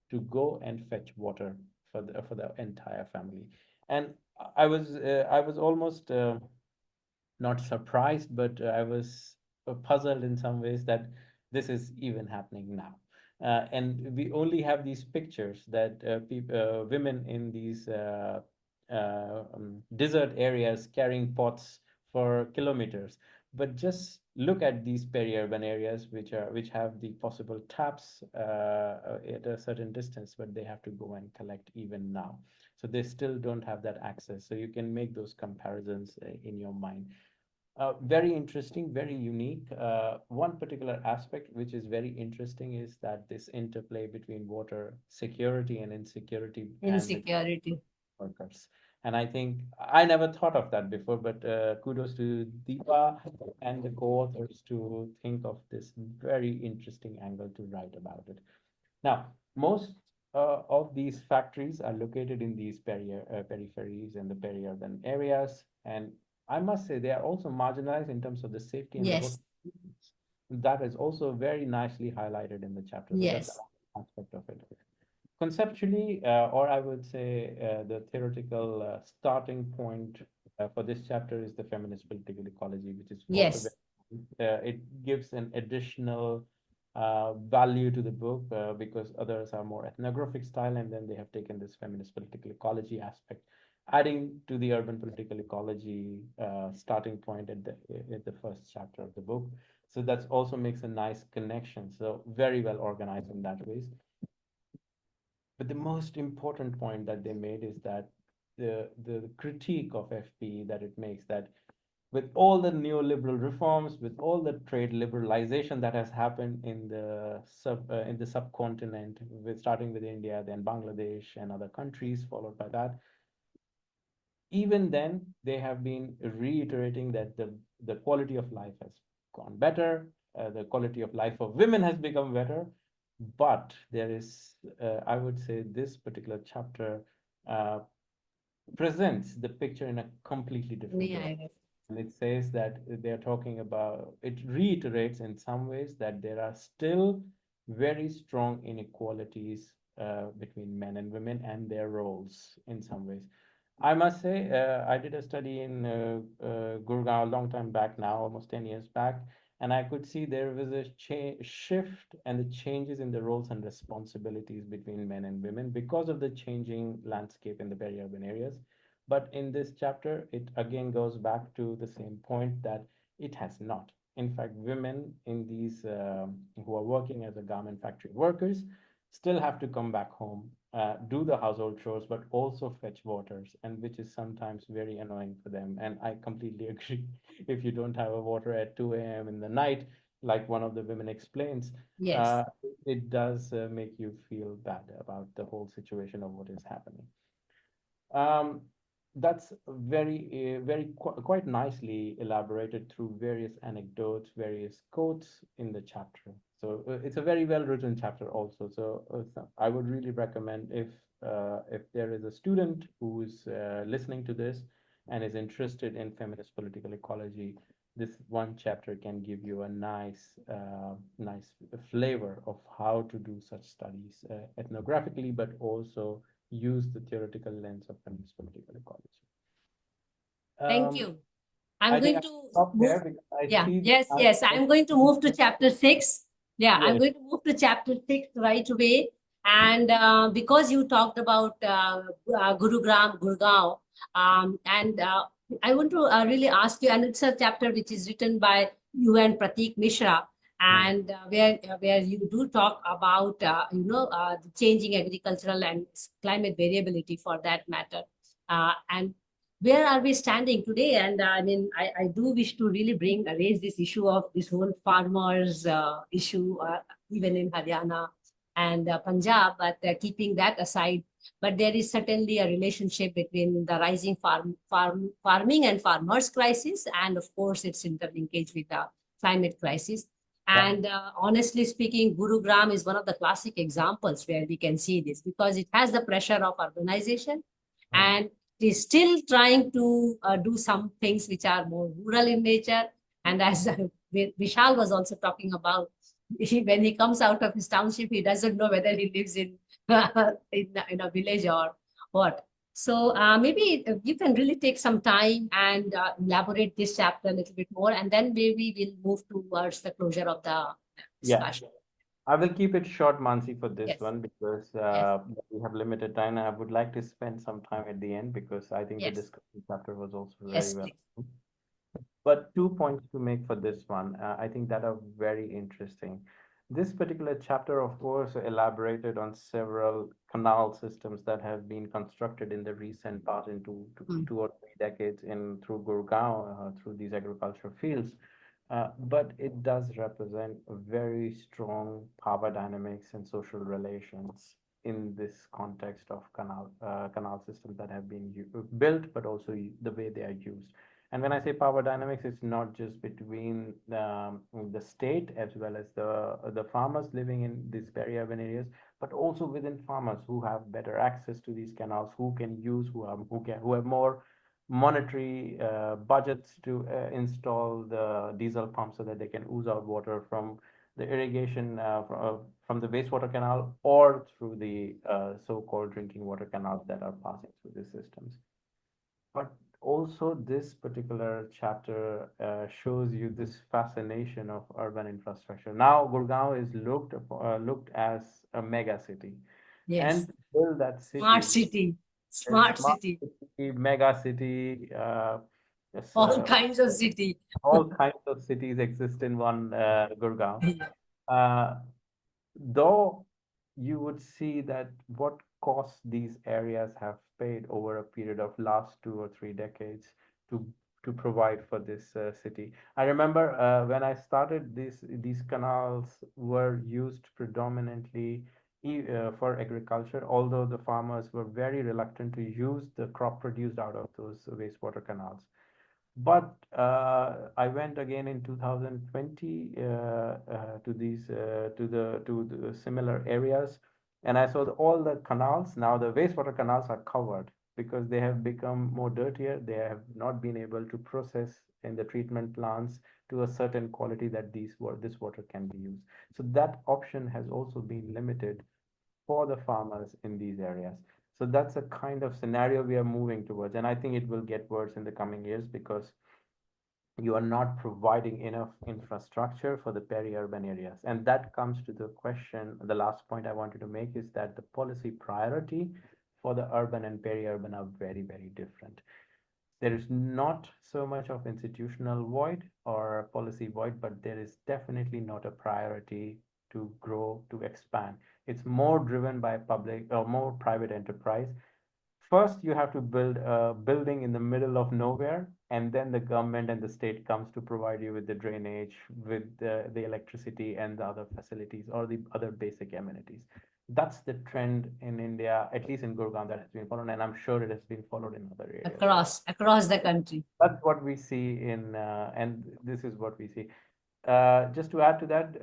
S2: to go and fetch water for the entire family. And I was almost not surprised, but I was puzzled in some ways that this is even happening now. And we only have these pictures that women in these desert areas carrying pots for kilometers. But just look at these peri-urban areas, which have the possible taps at a certain distance, but they have to go and collect even now. So they still don't have that access. So you can make those comparisons in your mind. Very interesting, very unique. One particular aspect which is very interesting is that this interplay between water security and insecurity and the
S1: Insecurity.
S2: workers. And I think I never thought of that before, but kudos to Deepa and the co-authors to think of this very interesting angle to write about it. Now, most of these factories are located in these peripheries and the peri-urban areas, and I must say they are also marginalized in terms of the safety and the work.
S1: Yes.
S2: That is also very nicely highlighted in the chapter. So that's
S1: Yes.
S2: an aspect of it. Conceptually, or I would say the theoretical starting point for this chapter is the feminist political ecology, which is also
S1: Yes.
S2: it gives an additional value to the book because others are more ethnographic style, and then they have taken this feminist political ecology aspect, adding to the urban political ecology starting point at the first chapter of the book. So that also makes a nice connection. So very well organized in that ways. But the most important point that they made is that the critique of FP that it makes, that with all the neoliberal reforms, with all the trade liberalization that has happened in the subcontinent, with starting with India, then Bangladesh and other countries, followed by that, even then they have been reiterating that the quality of life has gone better, the quality of life of women has become better, but there is, I would say, this particular chapter uh, presents the picture in a completely different way.
S1: Yeah.
S2: And it says that they're talking about, it reiterates in some ways that there are still very strong inequalities between men and women and their roles in some ways. I must say, I did a study in Gurgaon a long time back now, almost 10 years back, and I could see there was a shift and the changes in the roles and responsibilities between men and women because of the changing landscape in the peri-urban areas. But in this chapter, it again goes back to the same point that it has not. In fact, women in these who are working as a garment factory workers still have to come back home, do the household chores, but also fetch waters, and which is sometimes very annoying for them. And I completely agree. If you don't have a water at 2 a.m. in the night, like one of the women explains,
S1: Yes.
S2: it does make you feel bad about the whole situation of what is happening. Um, that's quite nicely elaborated through various anecdotes, various quotes in the chapter. So it's a very well written chapter also. So I would really recommend if there is a student who's listening to this and is interested in feminist political ecology, this one chapter can give you a nice flavor of how to do such studies ethnographically, but also use the theoretical lens of feminist political ecology.
S1: Thank you.
S2: I
S1: I'm
S2: think
S1: going
S2: I'll
S1: to
S2: stop
S1: move.
S2: there because I
S1: Yeah.
S2: see
S1: Yes. Yes. I'm going to move to chapter 6. Yeah. I'm
S2: Yes.
S1: going to move to chapter 6 right away. And because you talked about Gurugram, Gurgaon, and I want to really ask you, and it's a chapter which is written by you and Pratik Mishra, and where you do talk about the changing agricultural and climate variability for that matter, and where are we standing today? And I mean, I do wish to really raise this issue of this whole farmers issue, even in Haryana and Punjab, but keeping that aside. But there is certainly a relationship between the rising farming and farmers crisis, and of course, its interlinkage with the climate crisis. And honestly speaking, Gurugram is one of the classic examples where we can see this because it has the pressure of urbanization and is still trying to do some things which are more rural in nature. And as Vishal was also talking about, when he comes out of his township, he doesn't know whether he lives in in a village or what. So maybe you can really take some time and elaborate this chapter a little bit more, and then maybe we'll move towards the closure of the discussion.
S2: I will keep it short, Mansi, for this
S1: Yes.
S2: one because
S1: Yes.
S2: we have limited time. I would like to spend some time at the end because I think the
S1: Yes.
S2: discussion chapter was also
S1: Yes,
S2: very well.
S1: please.
S2: But 2 points to make for this one, I think that are very interesting. This particular chapter, of course, elaborated on several canal systems that have been constructed in the recent past, in 2 or 3 decades through Gurgaon, through these agricultural fields. But it does represent a very strong power dynamics and social relations in this context of canal systems that have been built, but also the way they are used. And when I say power dynamics, it's not just between the state as well as the farmers living in these peri-urban areas, but also within farmers who have better access to these canals, who can use, who have more monetary budgets to install the diesel pump so that they can ooze out water from the irrigation from the wastewater canal or through the so-called drinking water canals that are passing through the systems. But also this particular chapter shows you this fascination of urban infrastructure. Now Gurgaon is looked as a mega city.
S1: Yes.
S2: And to build that city,
S1: Smart city,
S2: mega city,
S1: all kinds of city.
S2: all kinds of cities exist in one Gurgaon. Though you would see that what costs these areas have paid over a period of last 2 or 3 decades to provide for this city. I remember when I started, these canals were used predominantly for agriculture, although the farmers were very reluctant to use the crop produced out of those wastewater canals. But I went again in 2020 to the similar areas, and I saw all the canals. Now the wastewater canals are covered because they have become more dirtier. They have not been able to process in the treatment plants to a certain quality that this water can be used. So that option has also been limited for the farmers in these areas. So that's a kind of scenario we are moving towards. And I think it will get worse in the coming years because you are not providing enough infrastructure for the peri-urban areas. And that comes to the question, the last point I wanted to make is that the policy priority for the urban and peri-urban are very, very different. There is not so much of institutional void or policy void, but there is definitely not a priority to grow, to expand. It's more driven by public or more private enterprise. First, you have to build a building in the middle of nowhere, and then the government and the state comes to provide you with the drainage, with the electricity and the other facilities or the other basic amenities. That's the trend in India, at least in Gurgaon, that has been followed, and I'm sure it has been followed in other areas.
S1: Across the country.
S2: That's what we see and this is what we see. Just to add to that,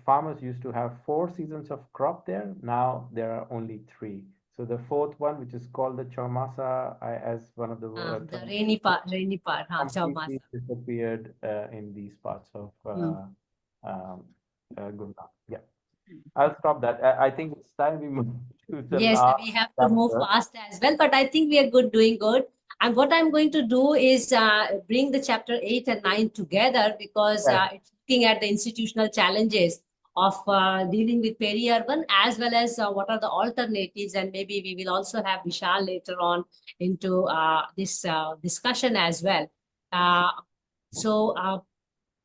S2: farmers used to have 4 seasons of crop there. Now there are only 3. So the 4th one, which is called the Chaumasa, as one of the
S1: rainy part,
S2: completely disappeared in these parts of Gurgaon. Yeah. I'll stop that. I think it's time we move to the last
S1: we have to move fast as well, but I think we are doing good. And what I'm going to do is bring the chapter 8 and 9 together because it's looking at the institutional challenges of dealing with peri-urban as well as what are the alternatives. And maybe we will also have Vishal later on into this discussion as well.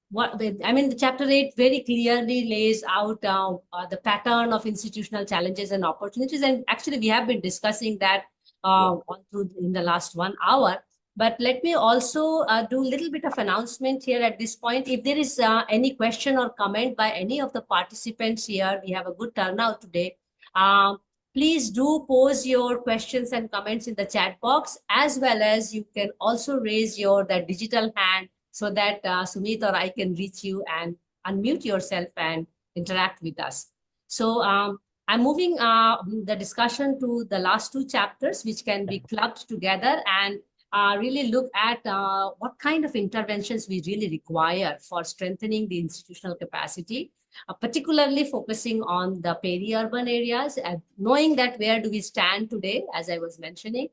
S1: The chapter 8 very clearly lays out the pattern of institutional challenges and opportunities. And actually, we have been discussing that on through in the last 1 hour. But let me also do a little bit of announcement here at this point. If there is any question or comment by any of the participants here, we have a good turnout today. Um, please do pose your questions and comments in the chat box, as well as you can also raise your that digital hand so that Sumit or I can reach you and unmute yourself and interact with us. So I'm moving the discussion to the last two chapters, which can be clubbed together and really look at what kind of interventions we really require for strengthening the institutional capacity, particularly focusing on the peri-urban areas, and knowing that where do we stand today, as I was mentioning,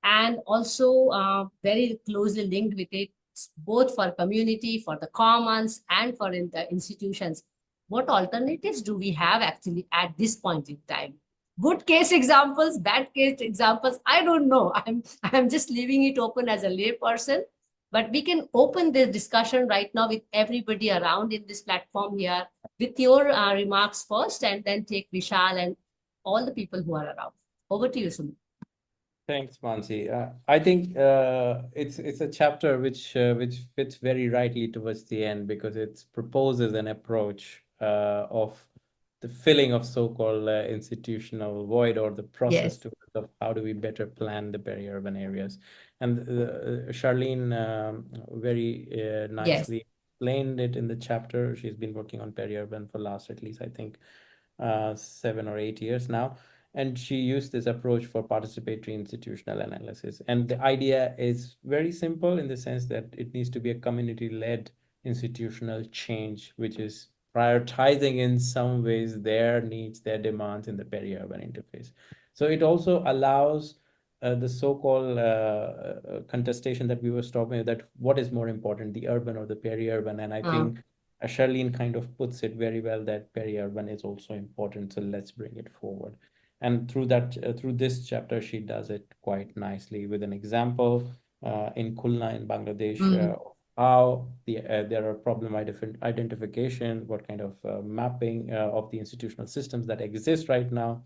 S1: and also very closely linked with it, both for community, for the commons, and for in the institutions. What alternatives do we have actually at this point in time? Good case examples, bad case examples, I don't know. I'm just leaving it open as a lay person. But we can open this discussion right now with everybody around in this platform here, with your remarks first, and then take Vishal and all the people who are around. Over to you, Sumit.
S2: Thanks, Mansi. I think it's a chapter which fits very rightly towards the end, because it proposes an approach of the filling of so-called institutional void, or the process
S1: Yes.
S2: of how do we better plan the peri-urban areas. And Charlene very
S1: Yes.
S2: nicely explained it in the chapter. She's been working on peri-urban for last, at least, I think, 7 or 8 years now. And she used this approach for participatory institutional analysis. And the idea is very simple, in the sense that it needs to be a community-led institutional change, which is prioritizing in some ways their needs, their demands in the peri-urban interface. So it also allows the so-called contestation that we were talking about, that what is more important, the urban or the peri-urban? And I think Charlene kind of puts it very well, that peri-urban is also important, so let's bring it forward. And through that, through this chapter, she does it quite nicely with an example in Khulna in Bangladesh, how there are problem identification, what kind of mapping of the institutional systems that exist right now.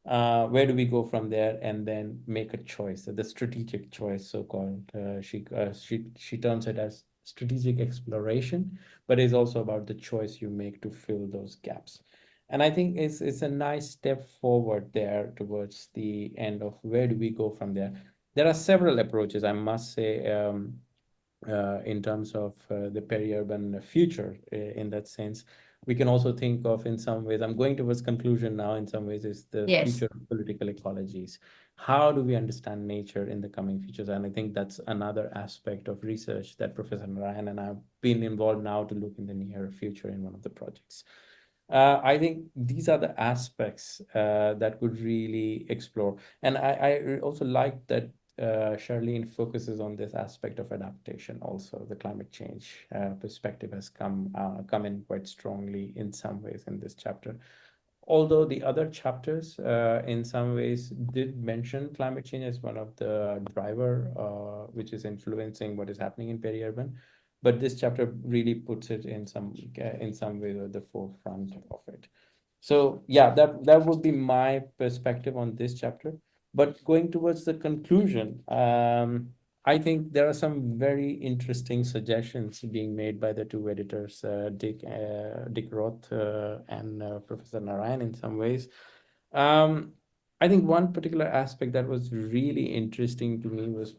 S2: Where do we go from there, and then make a choice, the strategic choice, so-called. She terms it as strategic exploration, but it's also about the choice you make to fill those gaps. And I think it's a nice step forward there towards the end of where do we go from there. There are several approaches, I must say, in terms of the peri-urban future. In that sense, we can also think of, in some ways, I'm going towards conclusion now, in some ways, is the future of political ecologies. How do we understand nature in the coming futures? And I think that's another aspect of research that Professor Narayan and I have been involved now to look in the near future in one of the projects. I think these are the aspects that would really explore. And I also like that Charlene focuses on this aspect of adaptation. Also, the climate change perspective has come in quite strongly in some ways in this chapter. Although the other chapters, in some ways, did mention climate change as one of the driver, which is influencing what is happening in peri-urban. But this chapter really puts it in some way at the forefront of it. So yeah, that would be my perspective on this chapter. But going towards the conclusion, I think there are some very interesting suggestions being made by the two editors, Dick Roth and Professor Narayan, in some ways. I think one particular aspect that was really interesting to me was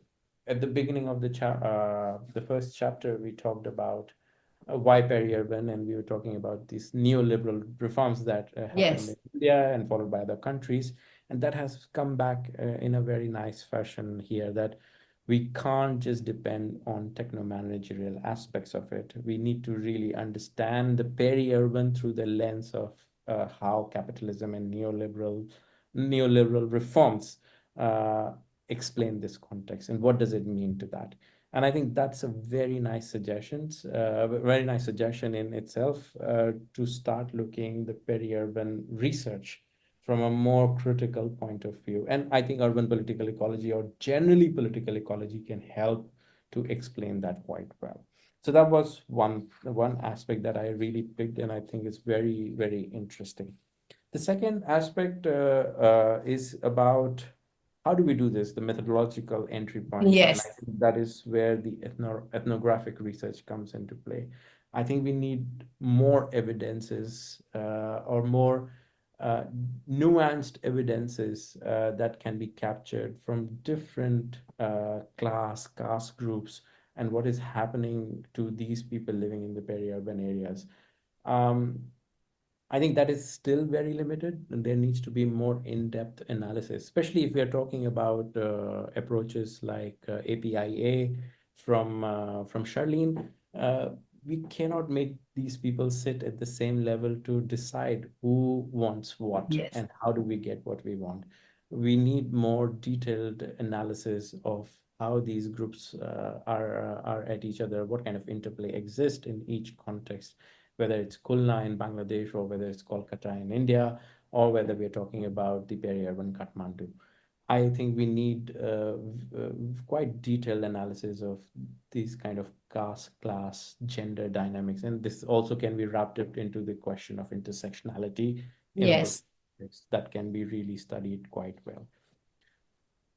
S2: at the beginning of the first chapter, we talked about why peri-urban, and we were talking about these neoliberal reforms that happened in India and followed by other countries. And that has come back in a very nice fashion here, that we can't just depend on techno-managerial aspects of it. We need to really understand the peri-urban through the lens of how capitalism and neoliberal reforms explain this context, and what does it mean to that. And I think that's a very nice suggestion in itself, to start looking the peri-urban research from a more critical point of view. And I think urban political ecology, or generally political ecology, can help to explain that quite well. So that was one aspect that I really picked, and I think is very, very interesting. The second aspect is about how do we do this? The methodological entry point. And
S1: Yes.
S2: I think that is where the ethnographic research comes into play. I think we need more evidences or more nuanced evidences that can be captured from different caste groups and what is happening to these people living in the peri-urban areas. I think that is still very limited, and there needs to be more in-depth analysis, especially if we are talking about approaches like APIA from Charlene. We cannot make these people sit at the same level to decide who wants what
S1: Yes.
S2: and how do we get what we want. We need more detailed analysis of how these groups are at each other, what kind of interplay exists in each context, whether it's Khulna in Bangladesh or whether it's Kolkata in India, or whether we're talking about the peri-urban Kathmandu. I think we need quite detailed analysis of these kind of caste, class, gender dynamics. And this also can be wrapped up into the question of intersectionality in
S1: Yes.
S2: urban that can be really studied quite well.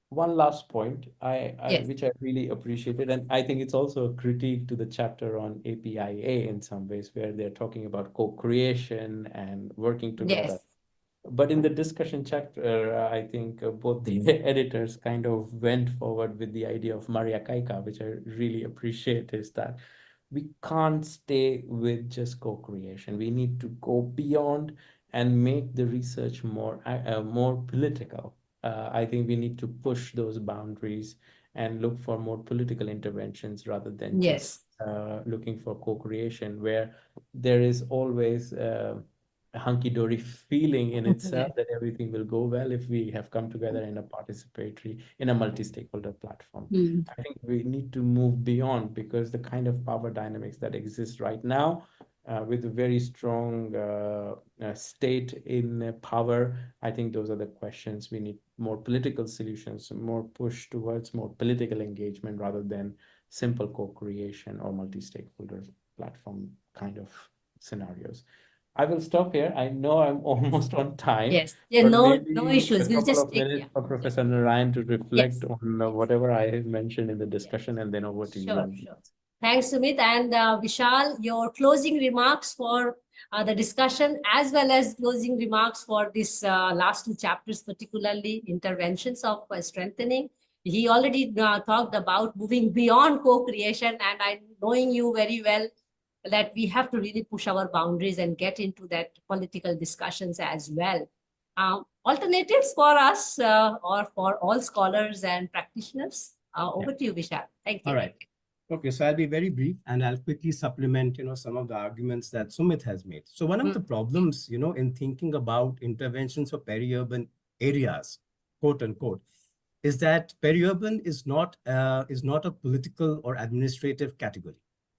S2: One last point,
S1: Yes.
S2: which I really appreciated, and I think it's also a critique to the chapter on APIA in some ways, where they're talking about co-creation and working together.
S1: Yes.
S2: But in the discussion chapter, I think both the editors kind of went forward with the idea of Maria Kaika, which I really appreciate, is that we can't stay with just co-creation. We need to go beyond and make the research more political. I think we need to push those boundaries and look for more political interventions rather than
S1: Yes.
S2: just looking for co-creation, where there is always a hunky-dory feeling in itself that everything will go well if we have come together in a multi-stakeholder platform.
S1: Mm.
S2: I think we need to move beyond, because the kind of power dynamics that exist right now, with a very strong state in power, I think those are the questions. We need more political solutions, more push towards more political engagement rather than simple co-creation or multi-stakeholder platform kind of scenarios. I will stop here. I know I'm almost on time.
S1: Yes. Yeah,
S2: but
S1: no
S2: maybe
S1: issues.
S2: a
S1: We'll
S2: couple
S1: just
S2: of
S1: take,
S2: minutes
S1: yeah.
S2: for Professor Narayan to reflect
S1: Yes.
S2: on whatever I have mentioned in the discussion, and then over to you.
S1: Sure, sure. Thanks, Sumit. And Vishal, your closing remarks for the discussion, as well as closing remarks for this last two chapters, particularly interventions of strengthening. He already talked about moving beyond co-creation, and I knowing you very well that we have to really push our boundaries and get into that political discussions as well. Alternatives for us or for all scholars and practitioners. Over to you, Vishal. Thank you.
S3: All right. Okay, so I'll be very brief and I'll quickly supplement, some of the arguments that Sumit has made. So one of the problems, in thinking about interventions for peri-urban areas, quote unquote, is that peri-urban is not a political or administrative category.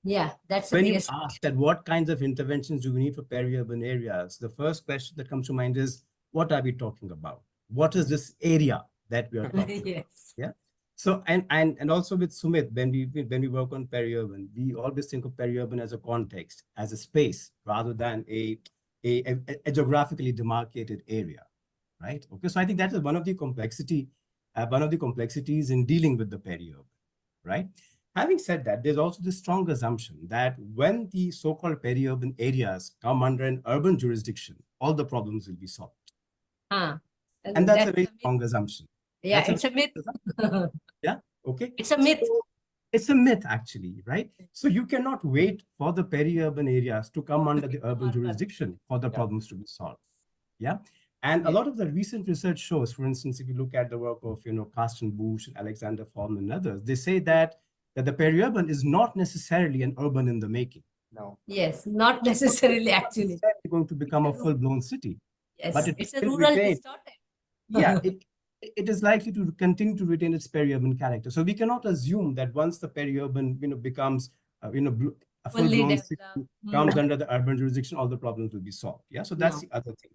S1: Yeah, that's the
S3: When you
S1: biggest.
S3: ask that what kinds of interventions do we need for peri-urban areas, the first question that comes to mind is, what are we talking about? What is this area that we are talking about?
S1: Yes.
S3: Yeah. So and also with Sumit, when we work on peri-urban, we always think of peri-urban as a context, as a space, rather than a geographically demarcated area, right? Okay, so I think that is one of the complexities in dealing with the peri-urban, right? Having said that, there's also the strong assumption that when the so-called peri-urban areas come under an urban jurisdiction, all the problems will be solved. And that's a very strong assumption.
S1: Yeah, it's a myth.
S3: Yeah, okay.
S1: It's a myth.
S3: So, it's a myth, actually, right? So you cannot wait for the peri-urban areas to come under the urban jurisdiction for the problems to be solved. Yeah. And a lot of the recent research shows, for instance, if you look at the work of, Carsten Busch and Alexander Follmann and others, they say that the peri-urban is not necessarily an urban in the making.
S2: No.
S1: Yes, not necessarily, actually.
S3: It's going to become a full-blown city.
S1: Yes,
S3: but
S1: it's a rural distorted.
S3: Yeah, it is likely to continue to retain its peri-urban character. So we cannot assume that once the peri-urban, becomes, a full-blown city, comes under the urban jurisdiction, all the problems will be solved. Yeah, so that's the other thing.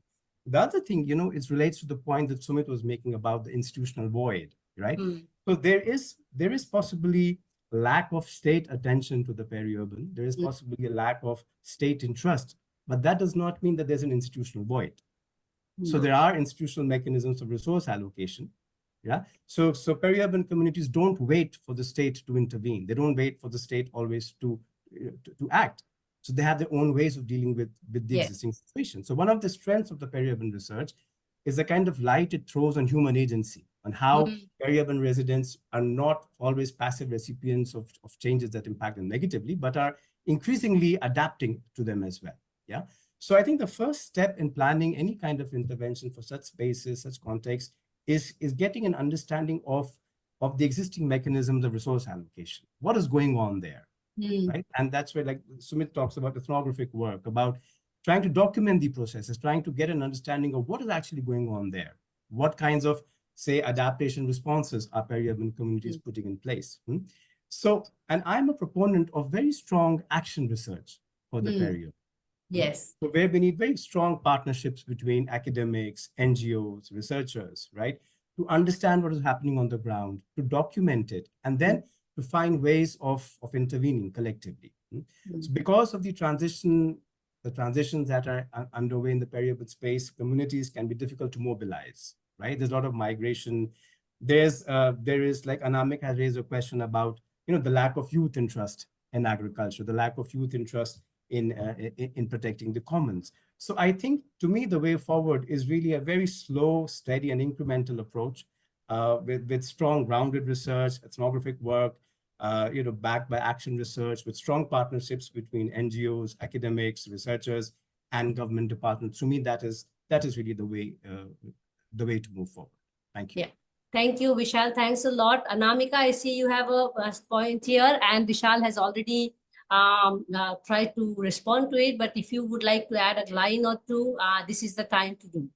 S3: The other thing, it relates to the point that Sumit was making about the institutional void, right? So there is possibly lack of state attention to the peri-urban. There is possibly a lack of state interest, but that does not mean that there's an institutional void. So there are institutional mechanisms of resource allocation, Yeah. So peri-urban communities don't wait for the state to intervene. They don't wait for the state always to act. So they have their own ways of dealing with the
S1: Yes.
S3: existing situation. So one of the strengths of the peri-urban research is the kind of light it throws on human agency, on how peri-urban residents are not always passive recipients of changes that impact them negatively, but are increasingly adapting to them as well. Yeah. So I think the first step in planning any kind of intervention for such spaces, such contexts, is getting an understanding of the existing mechanisms of resource allocation. What is going on there, right? And that's where, like Sumit talks about ethnographic work, about trying to document the processes, trying to get an understanding of what is actually going on there. What kinds of, say, adaptation responses are peri-urban communities putting in place? So, and I'm a proponent of very strong action research for the peri-urban.
S1: Yes.
S3: So where we need very strong partnerships between academics, NGOs, researchers, right? To understand what is happening on the ground, to document it, and then to find ways of intervening collectively. So because of the transitions that are underway in the peri-urban space, communities can be difficult to mobilize, right? There's a lot of migration. There is, like Anamik has raised a question about, the lack of youth interest in agriculture, the lack of youth interest in protecting the commons. So I think, to me, the way forward is really a very slow, steady, and incremental approach with strong, grounded research, ethnographic work, backed by action research, with strong partnerships between NGOs, academics, researchers, and government departments. To me, that is really the way to move forward. Thank you.
S1: Yeah. Thank you, Vishal. Thanks a lot. Anamika, I see you have a point here, and Vishal has already try to respond to it, but if you would like to add a line or two, this is the time to do.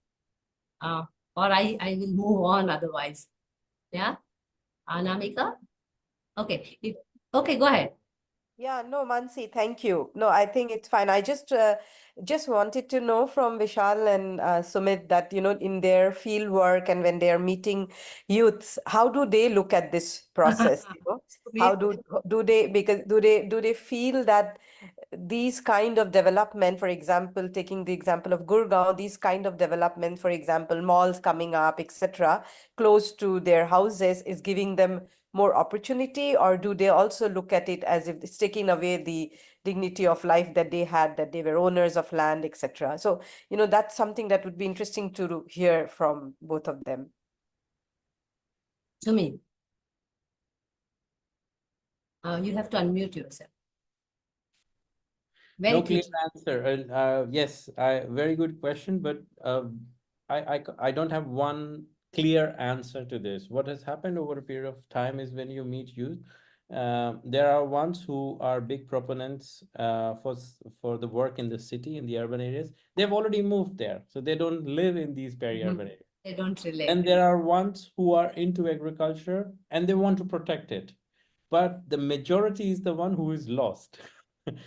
S1: Or I will move on otherwise. Yeah, Anamika? Okay, okay, go ahead.
S4: Yeah, no, Mansi, thank you. No, I think it's fine. I just wanted to know from Vishal and Sumit that, in their field work and when they are meeting youths, how do they look at this process? How do they, because do they feel that these kind of development, for example, taking the example of Gurgaon, these kind of development, for example, malls coming up, etc., close to their houses is giving them more opportunity, or do they also look at it as if it's taking away the dignity of life that they had, that they were owners of land, etc.? So, that's something that would be interesting to hear from both of them.
S1: Sumit, you have to unmute yourself.
S2: No clear answer. And yes, very good question, but I don't have one clear answer to this. What has happened over a period of time is when you meet youth, there are ones who are big proponents for the work in the city, in the urban areas. They've already moved there, so they don't live in these peri-urban areas.
S1: They don't relate.
S2: And there are ones who are into agriculture and they want to protect it. But the majority is the one who is lost,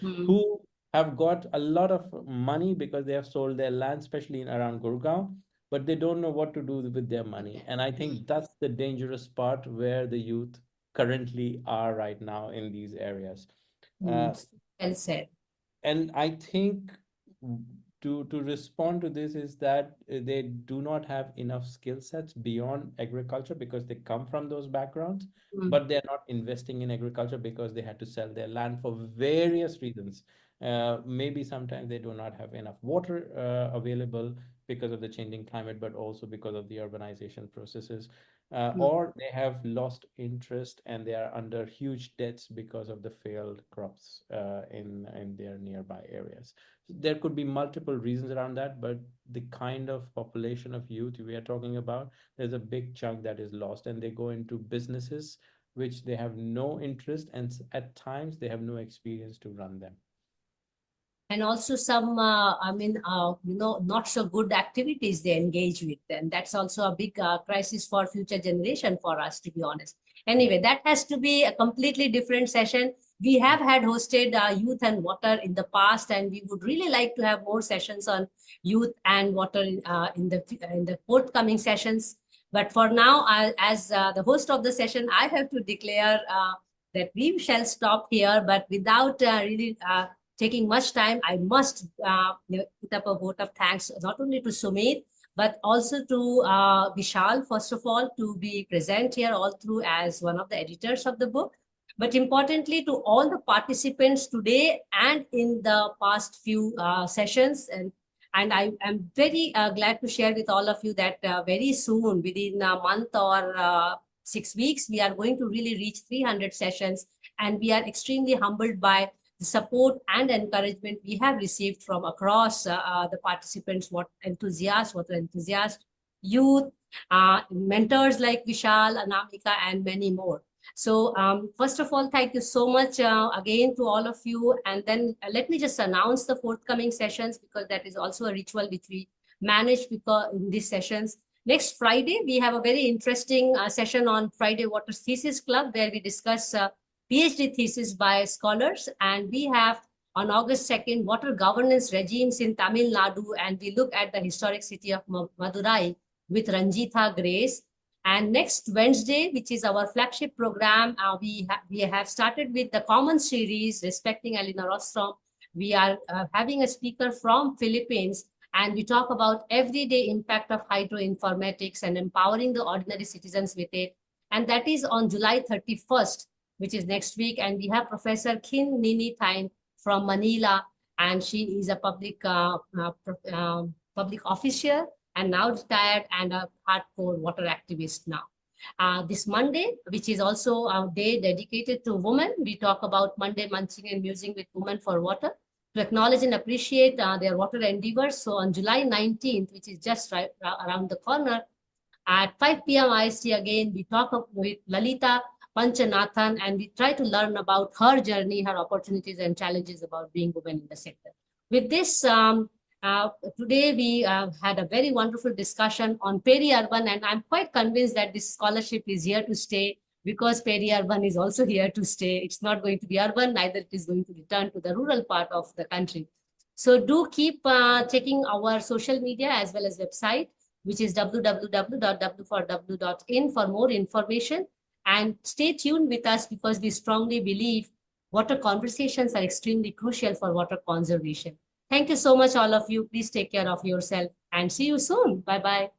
S2: who have got a lot of money because they have sold their land, especially around Gurgaon, but they don't know what to do with their money. And I think that's the dangerous part where the youth currently are right now in these areas.
S1: Well said.
S2: And I think to respond to this is that they do not have enough skill sets beyond agriculture because they come from those backgrounds, but they're not investing in agriculture because they had to sell their land for various reasons. Maybe sometimes they do not have enough water available because of the changing climate, but also because of the urbanization processes. Or they have lost interest and they are under huge debts because of the failed crops in their nearby areas. There could be multiple reasons around that, but the kind of population of youth we are talking about, there's a big chunk that is lost, and they go into businesses which they have no interest, and at times they have no experience to run them.
S1: And also some, not so good activities they engage with. And that's also a big crisis for future generation for us, to be honest. Anyway, that has to be a completely different session. We have had hosted youth and water in the past, and we would really like to have more sessions on youth and water in the forthcoming sessions. But for now, as the host of the session, I have to declare that we shall stop here, but without really taking much time, I must put up a vote of thanks, not only to Sumit, but also to Vishal, first of all, to be present here all through as one of the editors of the book. But importantly, to all the participants today and in the past few sessions. And I am very glad to share with all of you that very soon, within a month or 6 weeks, we are going to really reach 300 sessions. And we are extremely humbled by the support and encouragement we have received from across the participants, water enthusiasts, youth, mentors like Vishal, Anamika, and many more. So first of all, thank you so much again to all of you. And then let me just announce the forthcoming sessions, because that is also a ritual which we manage because in these sessions. Next Friday, we have a very interesting session on Friday Waters Thesis Club, where we discuss PhD thesis by scholars. And we have on August 2nd, water governance regimes in Tamil Nadu. And we look at the historic city of Madurai with Ranjitha Grace. And next Wednesday, which is our flagship program, we have started with the common series, Respecting Elinor Ostrom. We are having a speaker from Philippines, and we talk about everyday impact of hydroinformatics and empowering the ordinary citizens with it. And that is on July 31st, which is next week. And we have Professor Kin Nini Thain from Manila, and she is a public official and now retired and a hardcore water activist now. This Monday, which is also a day dedicated to women, we talk about Monday Munching and Musing with Women for Water, to acknowledge and appreciate their water endeavors. So on July 19th, which is just right around the corner, at 5 p.m. IST again, we talk with Lalita Panchanathan, and we try to learn about her journey, her opportunities and challenges about being women in the sector. With this, today we had a very wonderful discussion on peri-urban, and I'm quite convinced that this scholarship is here to stay, because peri-urban is also here to stay. It's not going to be urban, neither it is going to return to the rural part of the country. So do keep checking our social media as well as website, which is www.w4w.in for more information. And stay tuned with us, because we strongly believe water conversations are extremely crucial for water conservation. Thank you so much, all of you. Please take care of yourself and see you soon. Bye-bye.